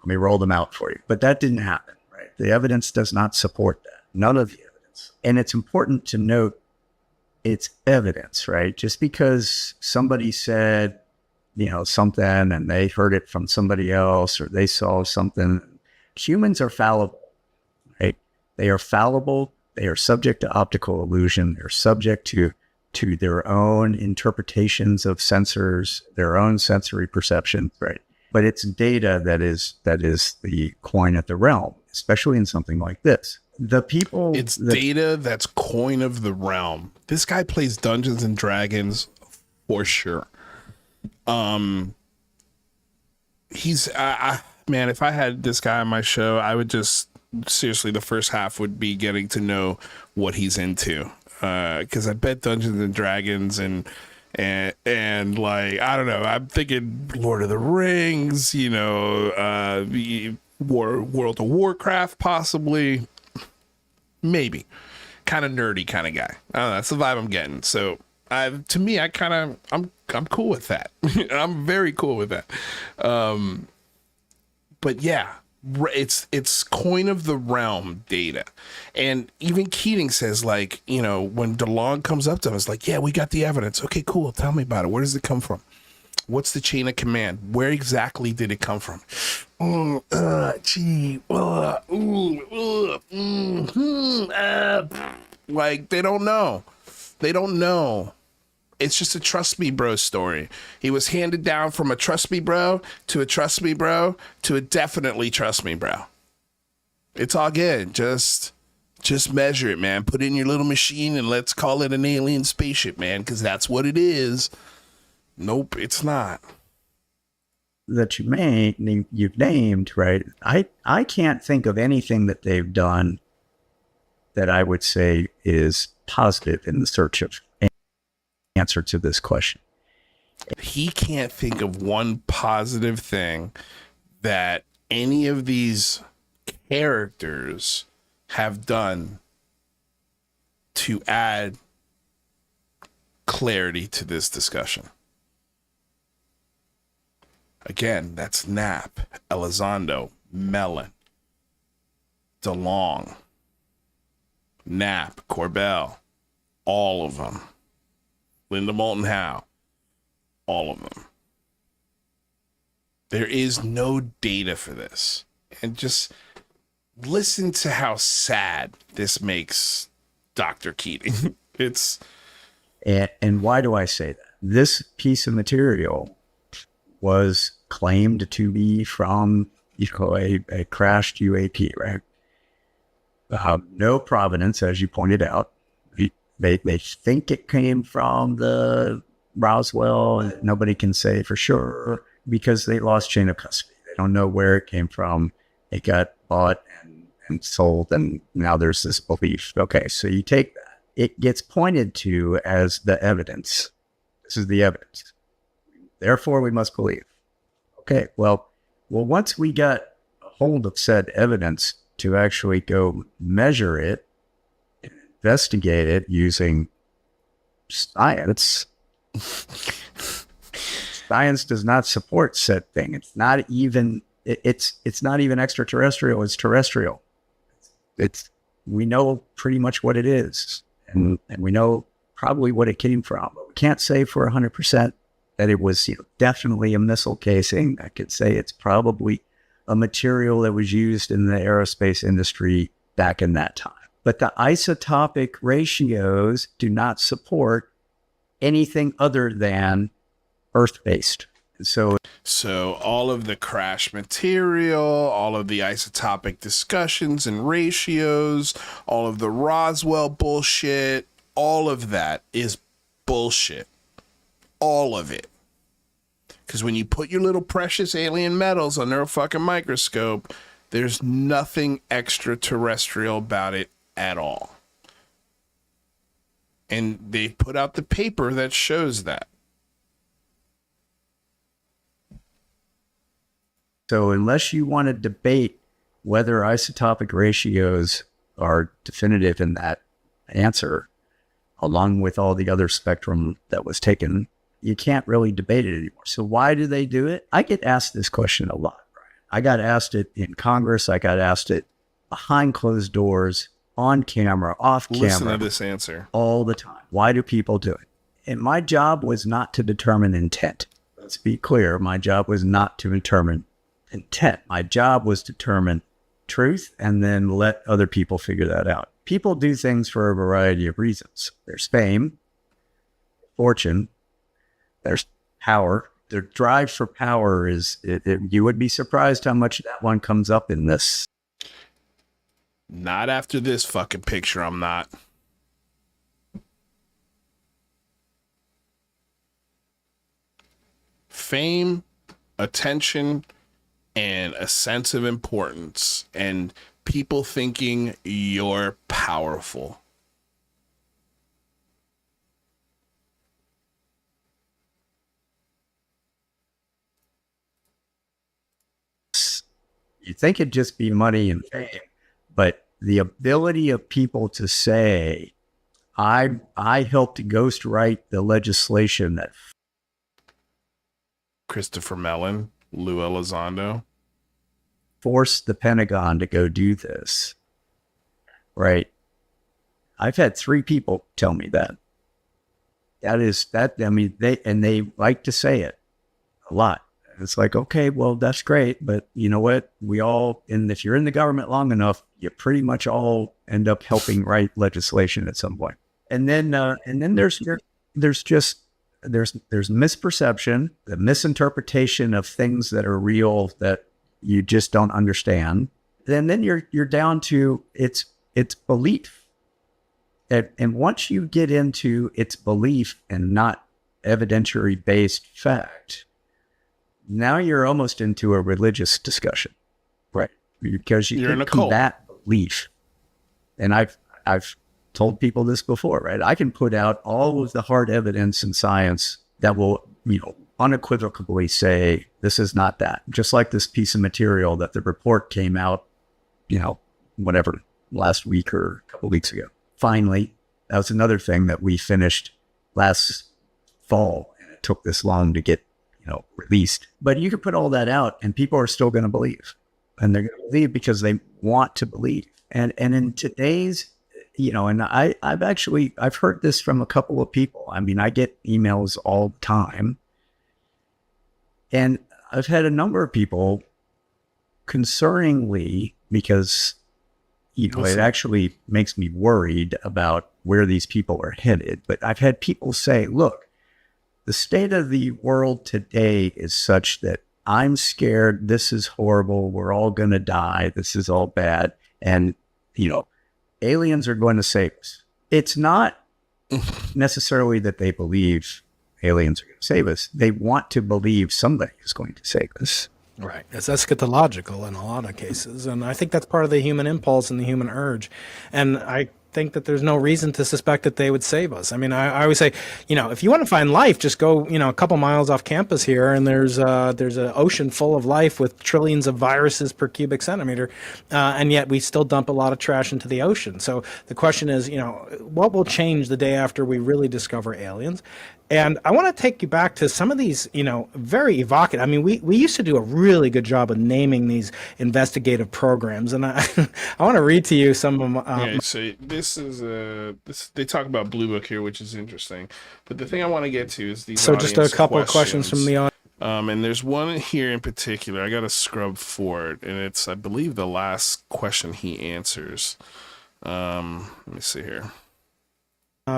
Let me roll them out for you. But that didn't happen, right? The evidence does not support that. None of the evidence. And it's important to note it's evidence, right? Just because somebody said, something and they heard it from somebody else or they saw something. Humans are fallible, right? They are fallible. They are subject to optical illusion. They're subject to their own interpretations of sensors, their own sensory perception, right? But it's data that is the coin of the realm, especially in something like this. It's data that's coin of the realm. This guy plays Dungeons and Dragons for sure. He's man, if I had this guy on my show, I would just seriously, the first half would be getting to know what he's into. Because I bet Dungeons and Dragons and like, I don't know, I'm thinking Lord of the Rings, the World of Warcraft, possibly, maybe, kind of nerdy kind of guy. I don't know, that's the vibe I'm getting. So I'm cool with that. I'm very cool with that. But yeah, it's coin of the realm data. And even Keating says, like, you know, when DeLong comes up to him, it's like, yeah, we got the evidence. Okay, cool. Tell me about it. Where does it come from? What's the chain of command? Where exactly did it come from? Like, they don't know. They don't know. It's just a trust me bro story. He was handed down from a trust me bro to a trust me bro to a definitely trust me bro. It's all good. Just measure it, man. Put it in your little machine and let's call it an alien spaceship, man, because that's what it is. Nope, it's not. That you've named, right? I can't think of anything that they've done that I would say is positive in the search of answer to this question. He can't think of one positive thing that any of these characters have done to add clarity to this discussion. Again, that's Knapp, Elizondo, Mellon, DeLong, Knapp, Corbell, all of them. Linda Moulton Howe, all of them. There is no data for this. And just listen to how sad this makes Dr. Keating. It's... And why do I say that? This piece of material was claimed to be from, a crashed UAP, right? No provenance, as you pointed out. They think it came from the Roswell. Nobody can say for sure because they lost chain of custody. They don't know where it came from. It got bought and sold, and now there's this belief. Okay, so you take that. It gets pointed to as the evidence. This is the evidence. Therefore, we must believe. Okay, well, once we got a hold of said evidence to actually go measure it, investigate it using science. Science does not support said thing. It's not even extraterrestrial. It's terrestrial. We know pretty much what it is, and we know probably what it came from. But we can't say for 100% that it was definitely a missile casing. I could say it's probably a material that was used in the aerospace industry back in that time. But the isotopic ratios do not support anything other than Earth-based. So all of the crash material, all of the isotopic discussions and ratios, all of the Roswell bullshit, all of that is bullshit. All of it. Because when you put your little precious alien metals under a fucking microscope, there's nothing extraterrestrial about it at all. And they put out the paper that shows that. So unless you want to debate whether isotopic ratios are definitive in that answer, along with all the other spectrum that was taken, you can't really debate it anymore. So why do they do it? I get asked this question a lot, Brian. I got asked it in Congress. I got asked it behind closed doors, on camera, off camera. Listen to this answer. All the time. Why do people do it? And my job was not to determine intent. Let's be clear. My job was not to determine intent. My job was to determine truth and then let other people figure that out. People do things for a variety of reasons. There's fame, fortune, there's power. Their drive for power is, you would be surprised how much that one comes up in this. Not after this fucking picture, I'm not. Fame, attention, and a sense of importance, and people thinking you're powerful. You think it'd just be money and fame, but the ability of people to say, I helped ghostwrite the legislation that Christopher Mellon, Lou Elizondo. force the Pentagon to go do this, right? I've had 3 people tell me that. They like to say it a lot. It's like, okay, well, that's great, but you know what? And if you're in the government long enough, you pretty much all end up helping write legislation at some point. And then there's misperception, the misinterpretation of things that are real that you just don't understand. Then you're down to its belief. And once you get into its belief and not evidentiary-based fact, now you're almost into a religious discussion, right? Because you can combat belief. And I've told people this before, right? I can put out all of the hard evidence in science that will, unequivocally say this is not that. Just like this piece of material that the report came out, last week or a couple of weeks ago. Finally, that was another thing that we finished last fall, and it took this long to get released. But you could put all that out and people are still going to believe. And they're going to believe because they want to believe. And in today's, and I've heard this from a couple of people. I mean, I get emails all the time. And I've had a number of people concerningly, because, it actually makes me worried about where these people are headed. But I've had people say, look, the state of the world today is such that I'm scared. This is horrible. We're all going to die. This is all bad. And, aliens are going to save us. It's not necessarily that they believe aliens are going to save us. They want to believe somebody is going to save us. Right. It's eschatological in a lot of cases. And I think that's part of the human impulse and the human urge. And I think that there's no reason to suspect that they would save us. I mean, I always say, if you want to find life, just go, a couple miles off campus here, and there's an ocean full of life with trillions of viruses per cubic centimeter, and yet we still dump a lot of trash into the ocean. So the question is, what will change the day after we really discover aliens? And I want to take you back to some of these, very evocative. I mean, we used to do a really good job of naming these investigative programs, and I want to read to you some of them. So this is they talk about Blue Book here, which is interesting. But the thing I want to get to is these. So just a couple of questions from the audience. And there's one here in particular. I got to scrub for it, and it's, I believe, the last question he answers. Let me see here.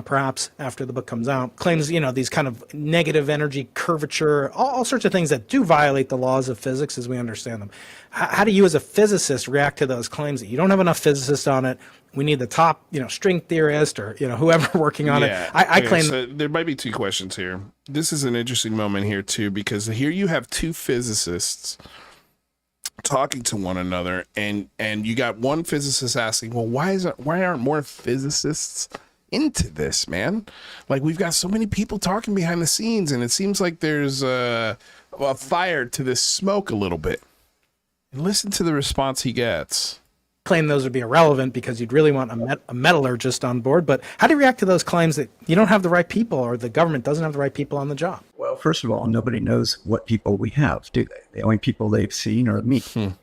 Perhaps after the book comes out, claims, these kind of negative energy curvature, all sorts of things that do violate the laws of physics as we understand them. How do you as a physicist react to those claims that you don't have enough physicists on it? We need the top, string theorist or, whoever working on it. I claim. So there might be 2 questions here. This is an interesting moment here too, because here you have 2 physicists talking to one another, and you got one physicist asking, well, why aren't more physicists into this, man? Like, we've got so many people talking behind the scenes, and it seems like there's a fire to this smoke a little bit. And listen to the response he gets. Claim those would be irrelevant because you'd really want a metallurgist on board. But how do you react to those claims that you don't have the right people or the government doesn't have the right people on the job? Well, first of all, nobody knows what people we have, do they? The only people they've seen are me and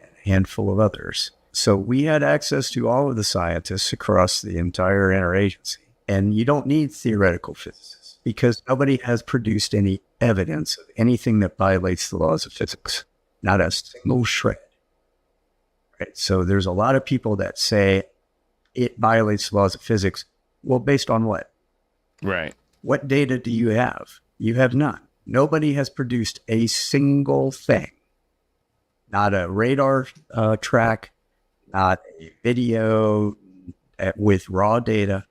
a handful of others. So we had access to all of the scientists across the entire interagency. And you don't need theoretical physicists because nobody has produced any evidence of anything that violates the laws of physics. Not a single shred. Right? So there's a lot of people that say it violates the laws of physics. Well, based on what? Right. What data do you have? You have none. Nobody has produced a single thing. Not a radar track, not a video with raw data,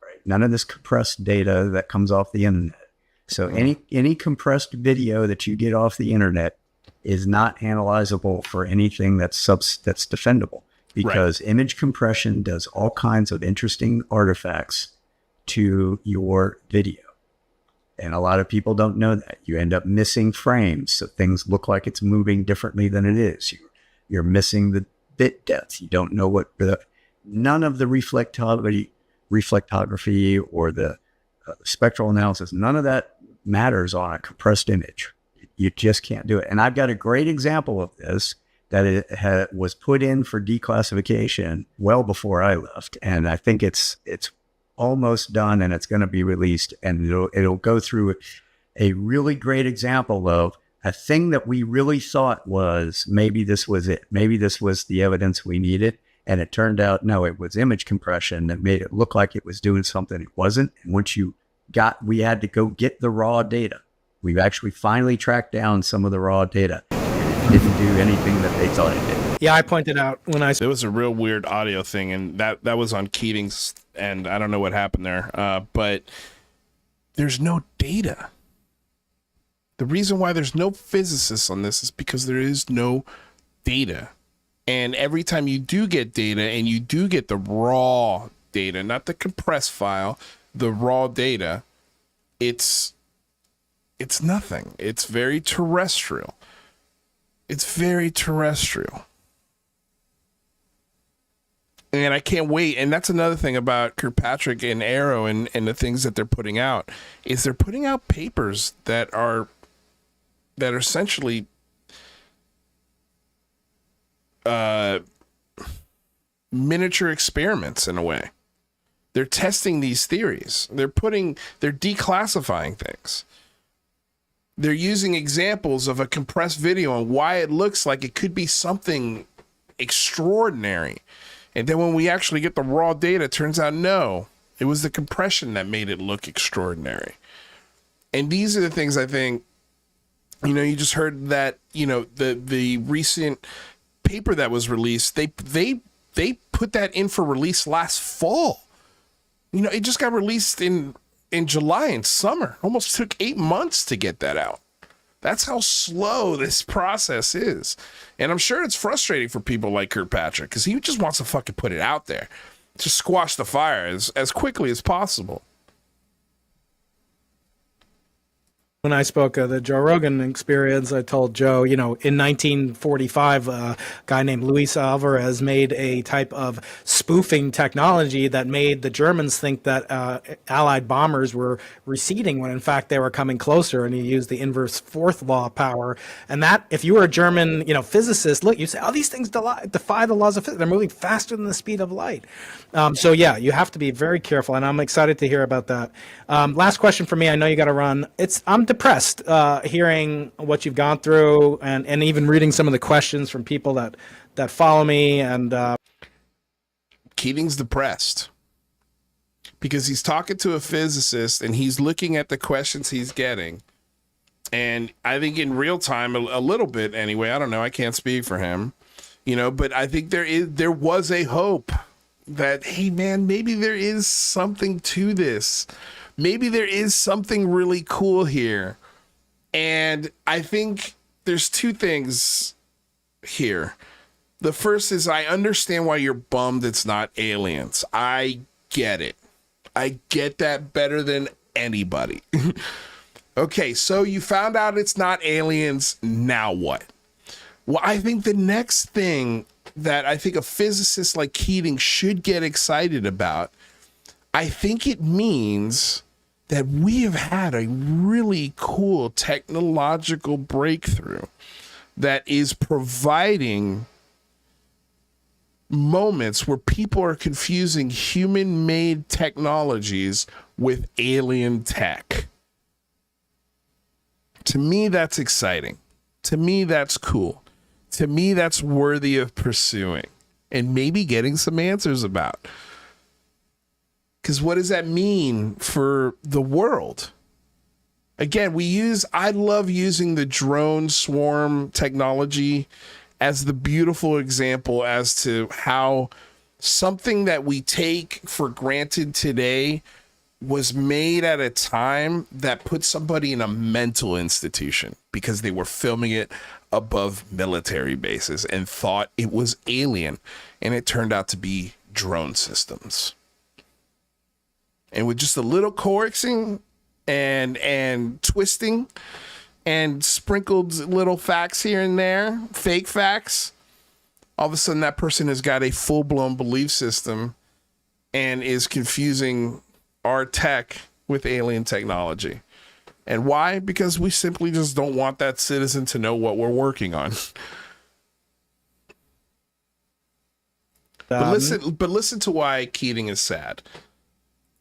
right? None of this compressed data that comes off the internet. So any compressed video that you get off the internet is not analyzable for anything that's defendable, because image compression does all kinds of interesting artifacts to your video. And a lot of people don't know that. You end up missing frames, so things look like it's moving differently than it is. You're missing the bit depth. You don't know none of the reflectography or the spectral analysis, none of that matters on a compressed image. You just can't do it. And I've got a great example of this that it was put in for declassification well before I left. And I think it's almost done, and it's going to be released, and it'll go through a really great example of a thing that we really thought was maybe this was it. Maybe this was the evidence we needed. And it turned out, no, it was image compression that made it look like it was doing something it wasn't. And once we had to go get the raw data. We've actually finally tracked down some of the raw data. It didn't do anything that they thought it did. Yeah, I pointed out when There was a real weird audio thing, and that was on Keating's, and I don't know what happened there, but there's no data. The reason why there's no physicists on this is because there is no data. And every time you do get data, and you do get the raw data, not the compressed file, the raw data, it's nothing. It's very terrestrial. It's very terrestrial. And I can't wait. And that's another thing about Kirkpatrick and AARO and the things that they're putting out, is they're putting out papers that are essentially miniature experiments in a way. They're testing these theories. They're declassifying things. They're using examples of a compressed video on why it looks like it could be something extraordinary. And then when we actually get the raw data, it turns out, no, it was the compression that made it look extraordinary. And these are the things I think, you just heard that, the recent paper that was released, they put that in for release last fall. It just got released in July and summer. Almost took 8 months to get that out. That's how slow this process is. And I'm sure it's frustrating for people like Kirkpatrick, because he just wants to fucking put it out there. Just squash the fire as quickly as possible. When I spoke of the Joe Rogan experience, I told Joe, in 1945, a guy named Luis Alvarez made a type of spoofing technology that made the Germans think that Allied bombers were receding when in fact they were coming closer, and he used the inverse fourth law power. And that, if you were a German, physicist, look, you say, oh, these things defy the laws of physics. They're moving faster than the speed of light. So yeah, you have to be very careful, and I'm excited to hear about that. Last question for me. I know you got to run. I'm depressed hearing what you've gone through, and even reading some of the questions from people that follow me. And Keating's depressed because he's talking to a physicist and he's looking at the questions he's getting, and I think in real time a little bit anyway. I don't know, I can't speak for him, but I think there was a hope that, hey man, maybe there is something to this. Maybe there is something really cool here. And I think there's two things here. The first is, I understand why you're bummed it's not aliens. I get it. I get that better than anybody. Okay, so you found out it's not aliens. Now what? Well, I think the next thing that I think a physicist like Keating should get excited about, I think it means that we have had a really cool technological breakthrough that is providing moments where people are confusing human-made technologies with alien tech. To me, that's exciting. To me, that's cool. To me, that's worthy of pursuing and maybe getting some answers about. Because what does that mean for the world? Again, I love using the drone swarm technology as the beautiful example as to how something that we take for granted today was made at a time that put somebody in a mental institution because they were filming it above military bases and thought it was alien, and it turned out to be drone systems. And with just a little coaxing and twisting and sprinkled little facts here and there, fake facts, all of a sudden that person has got a full-blown belief system and is confusing our tech with alien technology. And why? Because we simply just don't want that citizen to know what we're working on. But listen to why Keating is sad.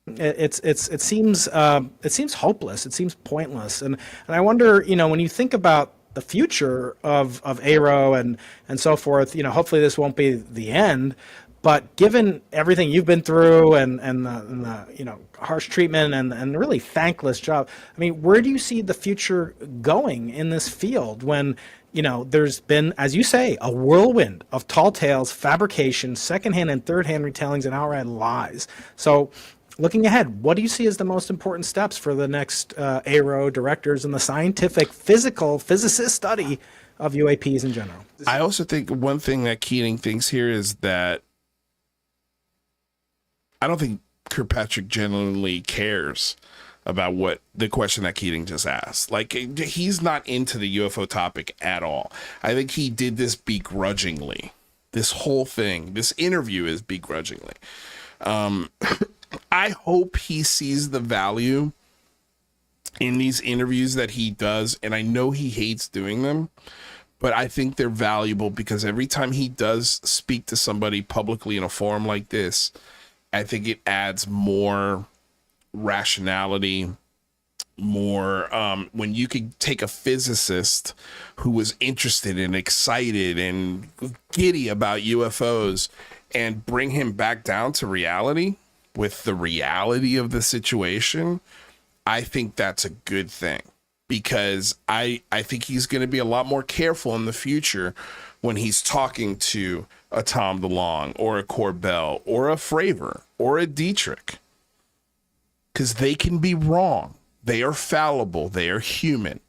It seems hopeless. It seems pointless, and I wonder, when you think about the future of AARO and so forth, hopefully this won't be the end. But given everything you've been through and the harsh treatment and really thankless job, I mean, where do you see the future going in this field when there's been, as you say, a whirlwind of tall tales, fabrication, secondhand and thirdhand retellings, and outright lies? So, looking ahead, what do you see as the most important steps for the next AARO directors in the scientific, physicist study of UAPs in general? I also think one thing that Keating thinks here is that I don't think Kirkpatrick genuinely cares about what the question that Keating just asked. Like, he's not into the UFO topic at all. I think he did this begrudgingly. This whole thing, this interview is begrudgingly. I hope he sees the value in these interviews that he does, and I know he hates doing them, but I think they're valuable because every time he does speak to somebody publicly in a forum like this, I think it adds more rationality, more when you could take a physicist who was interested and excited and giddy about UFOs and bring him back down to reality with the reality of the situation. I think that's a good thing, because I think he's going to be a lot more careful in the future when he's talking to a Tom DeLonge or a Corbell or a Fravor or a Dietrich, because they can be wrong. They are fallible. They are human.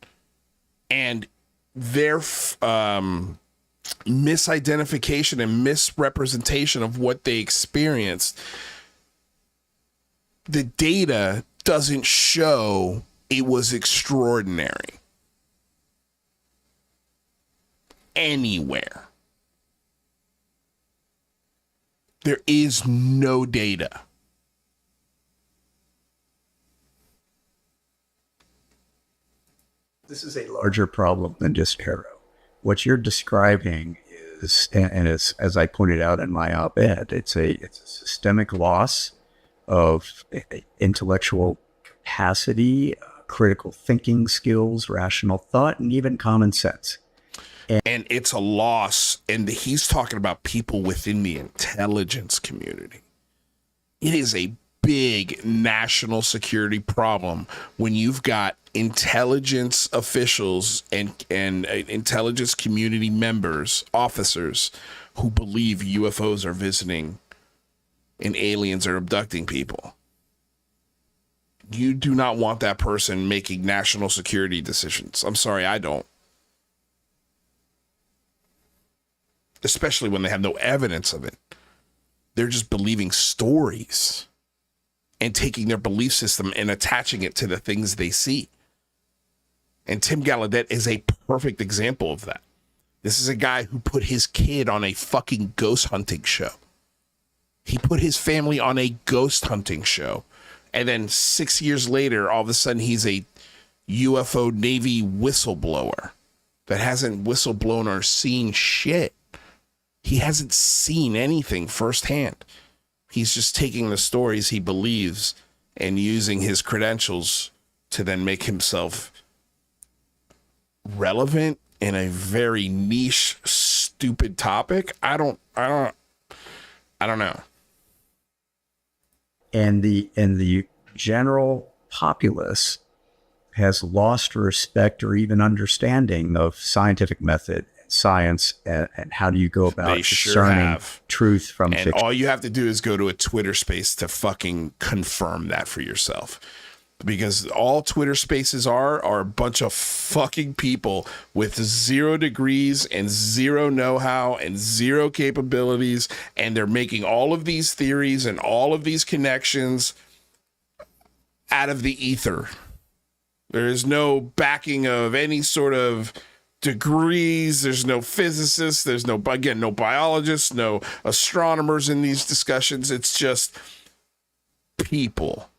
And their misidentification and misrepresentation of what they experienced, the data doesn't show it was extraordinary anywhere. There is no data. This is a larger problem than just AARO. What you're describing is, and as I pointed out in my op-ed, it's a systemic loss of intellectual capacity, critical thinking skills, rational thought, and even common sense. And it's a loss, and he's talking about people within the intelligence community. It is a big national security problem when you've got intelligence officials and intelligence community members, officers, who believe UFOs are visiting and aliens are abducting people. You do not want that person making national security decisions. I'm sorry, I don't. Especially when they have no evidence of it. They're just believing stories and taking their belief system and attaching it to the things they see. And Tim Gallaudet is a perfect example of that. This is a guy who put his kid on a fucking ghost hunting show. He put his family on a ghost hunting show. And then 6 years later, all of a sudden, he's a UFO Navy whistleblower that hasn't whistleblown or seen shit. He hasn't seen anything firsthand. He's just taking the stories he believes and using his credentials to then make himself relevant in a very niche, stupid topic. I don't know. And the general populace has lost respect or even understanding of scientific method, science, and how do you go about discerning truth from fiction. And all you have to do is go to a Twitter space to fucking confirm that for yourself. Because all Twitter spaces are a bunch of fucking people with 0 degrees and 0 know-how and 0 capabilities, and they're making all of these theories and all of these connections out of the ether. There is no backing of any sort of degrees. There's no physicists. There's no biologists, no astronomers in these discussions. It's just people.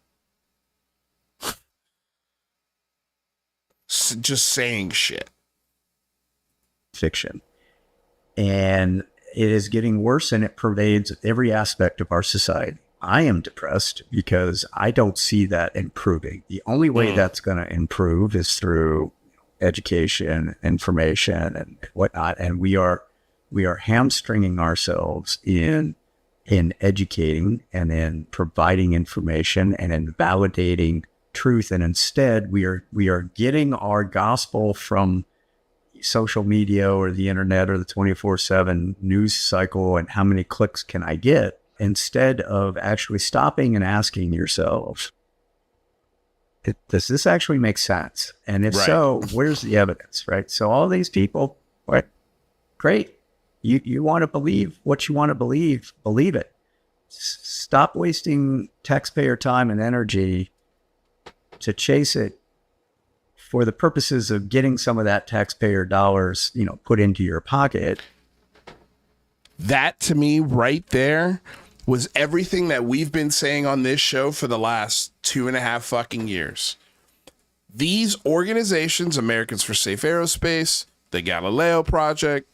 Just saying shit. Fiction. And it is getting worse, and it pervades every aspect of our society. I am depressed because I don't see that improving. The only way that's going to improve is through education, information, and whatnot. And we are hamstringing ourselves in educating and in providing information and in validating truth. And instead, we are getting our gospel from social media or the internet or the 24/7 news cycle and how many clicks can I get, instead of actually stopping and asking yourselves, does this actually make sense? And if so, where's the evidence, right? So all these people, right? Great. You want to believe what you want to believe it. Stop wasting taxpayer time and energy to chase it for the purposes of getting some of that taxpayer dollars, put into your pocket. That, to me, right there was everything that we've been saying on this show for the last 2.5 fucking years. These organizations, Americans for Safe Aerospace, the Galileo Project,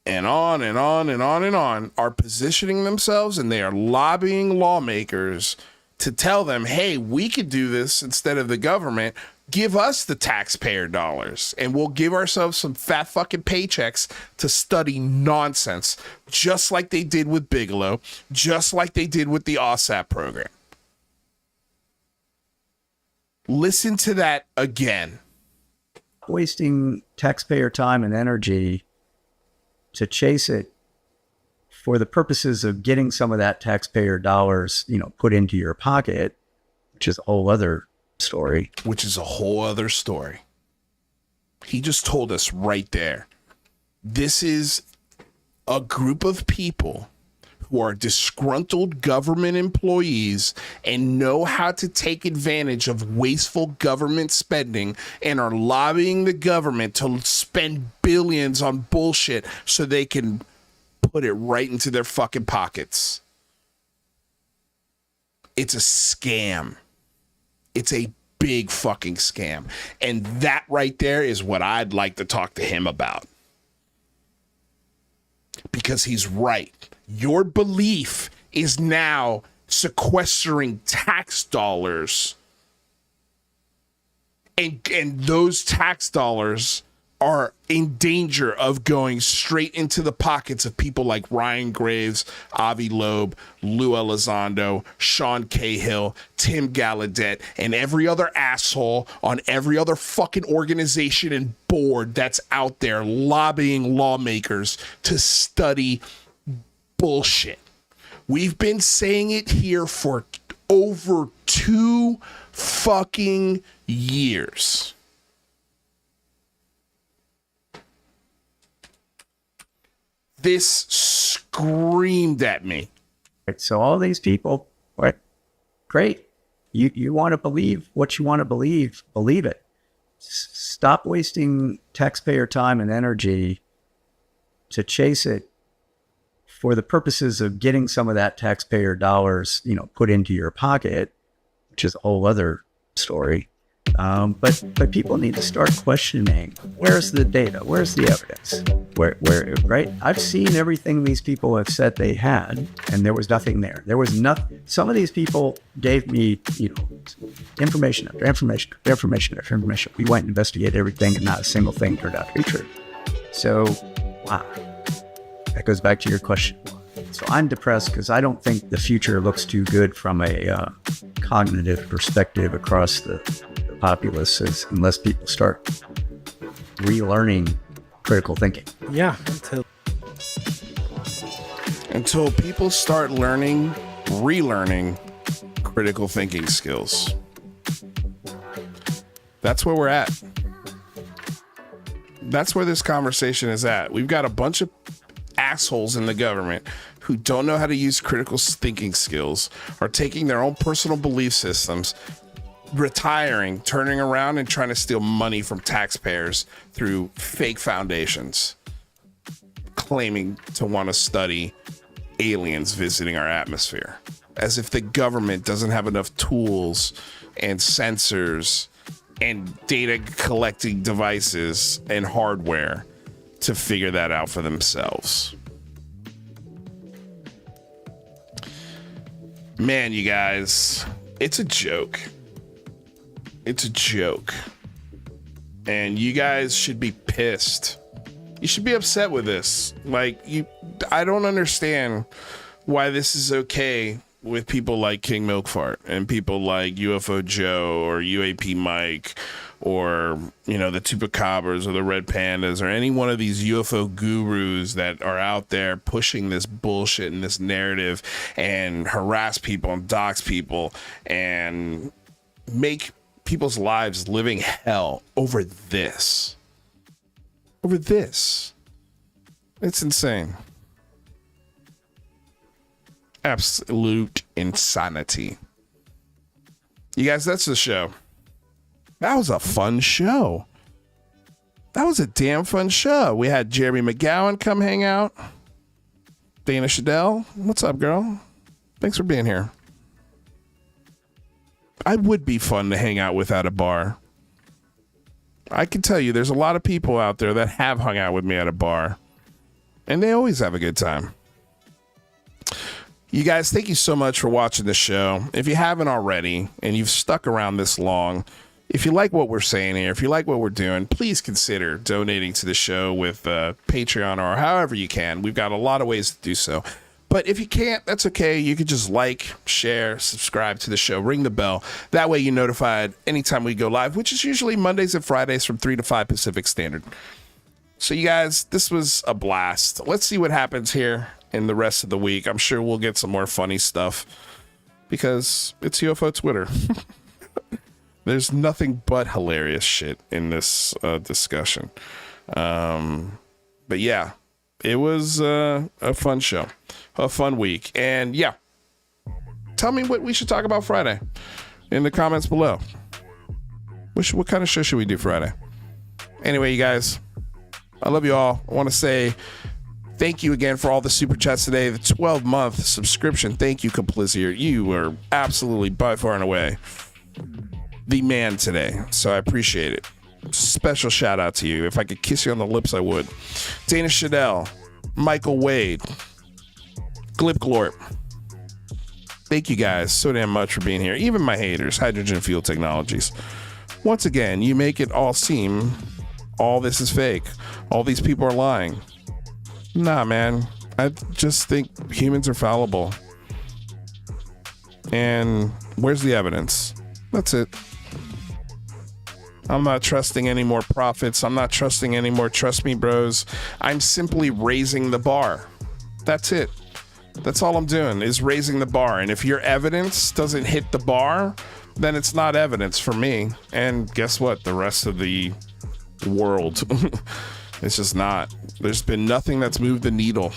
and on and on and on and on, are positioning themselves, and they are lobbying lawmakers to tell them, hey, we could do this instead of the government. Give us the taxpayer dollars, and we'll give ourselves some fat fucking paychecks to study nonsense, just like they did with Bigelow, just like they did with the OSAP program. Listen to that again. Wasting taxpayer time and energy to chase it for the purposes of getting some of that taxpayer dollars, put into your pocket, which is a whole other story. He just told us right there. This is a group of people who are disgruntled government employees and know how to take advantage of wasteful government spending and are lobbying the government to spend billions on bullshit so they can put it right into their fucking pockets. It's a scam. It's a big fucking scam. And that right there is what I'd like to talk to him about. Because he's right. Your belief is now sequestering tax dollars. And those tax dollars are in danger of going straight into the pockets of people like Ryan Graves, Avi Loeb, Lou Elizondo, Sean Cahill, Tim Gallaudet, and every other asshole on every other fucking organization and board that's out there lobbying lawmakers to study bullshit. We've been saying it here for over 2 fucking years. This screamed at me. So all these people, right? Great. You want to believe what you want to believe it. Stop wasting taxpayer time and energy to chase it for the purposes of getting some of that taxpayer dollars, put into your pocket, which is a whole other story. But people need to start questioning, where's the data? Where's the evidence? Where, right? I've seen everything these people have said they had, and there was nothing there. There was nothing. Some of these people gave me, information after information after information after information. We went and investigated everything, and not a single thing turned out to be true. So, wow. That goes back to your question. So I'm depressed because I don't think the future looks too good from a cognitive perspective across the populace, unless people start relearning critical thinking. Yeah. Until people start relearning critical thinking skills. That's where we're at. That's where this conversation is at. We've got a bunch of assholes in the government who don't know how to use critical thinking skills, are taking their own personal belief systems, retiring, turning around and trying to steal money from taxpayers through fake foundations, claiming to want to study aliens visiting our atmosphere, as if the government doesn't have enough tools and sensors and data collecting devices and hardware to figure that out for themselves. Man, you guys, it's a joke. It's a joke. And you guys should be pissed. You should be upset with this. I don't understand why this is okay with people like King Milkfart and people like UFO Joe or UAP Mike or, the Chupacabras or the Red Pandas or any one of these UFO gurus that are out there pushing this bullshit and this narrative and harass people and dox people and make people's lives living hell over this. Over this. It's insane. Absolute insanity. You guys, that's the show. That was a fun show. That was a damn fun show. We had Jeremy McGowan come hang out. Dana Shadell. What's up, girl? Thanks for being here. I would be fun to hang out with at a bar. I can tell you there's a lot of people out there that have hung out with me at a bar. And they always have a good time. You guys, thank you so much for watching the show. If you haven't already, and you've stuck around this long, if you like what we're saying here, if you like what we're doing, please consider donating to the show with Patreon or however you can. We've got a lot of ways to do so. But if you can't, that's okay. You can just like, share, subscribe to the show, ring the bell. That way you're notified anytime we go live, which is usually Mondays and Fridays from 3 to 5 Pacific Standard. So you guys, this was a blast. Let's see what happens here in the rest of the week. I'm sure we'll get some more funny stuff because it's UFO Twitter. There's nothing but hilarious shit in this discussion. But yeah, it was a fun show, a fun week. And yeah, tell me what we should talk about Friday in the comments below. What kind of show should we do Friday? Anyway, you guys, I love you all. I want to say thank you again for all the super chats today. The 12-month subscription. Thank you, Complizier. You were absolutely by far and away the man today. So I appreciate it. Special shout out to you. If I could kiss you on the lips, I would. Dana Shadell, Michael Wade, Glip Glorp. Thank you guys so damn much for being here. Even my haters, Hydrogen Fuel Technologies. Once again, you make it all seem all this is fake. All these people are lying. Nah, man. I just think humans are fallible. And where's the evidence? That's it. I'm not trusting any more prophets. I'm not trusting any more trust me bros. I'm simply raising the bar. That's it. That's all I'm doing is raising the bar. And if your evidence doesn't hit the bar, then it's not evidence for me. And guess what? The rest of the world. It's just not. There's been nothing that's moved the needle.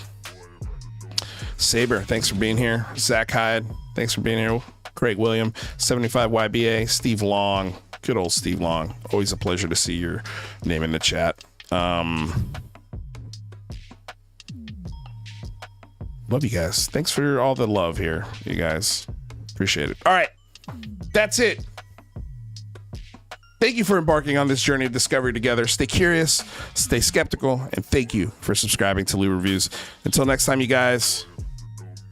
Saber, thanks for being here. Zach Hyde, thanks for being here. Craig William, 75YBA, Steve Long, good old Steve Long. Always a pleasure to see your name in the chat. Love you guys. Thanks for all the love here, you guys. Appreciate it. All right, that's it. Thank you for embarking on this journey of discovery together. Stay curious, stay skeptical, and thank you for subscribing to Lou Reviews. Until next time, you guys,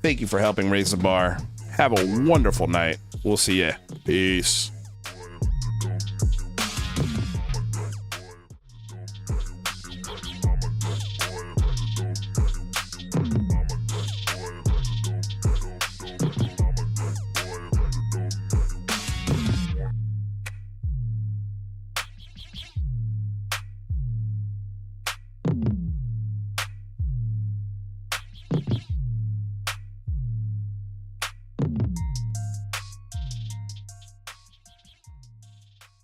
thank you for helping raise the bar. Have a wonderful night. We'll see ya. Peace.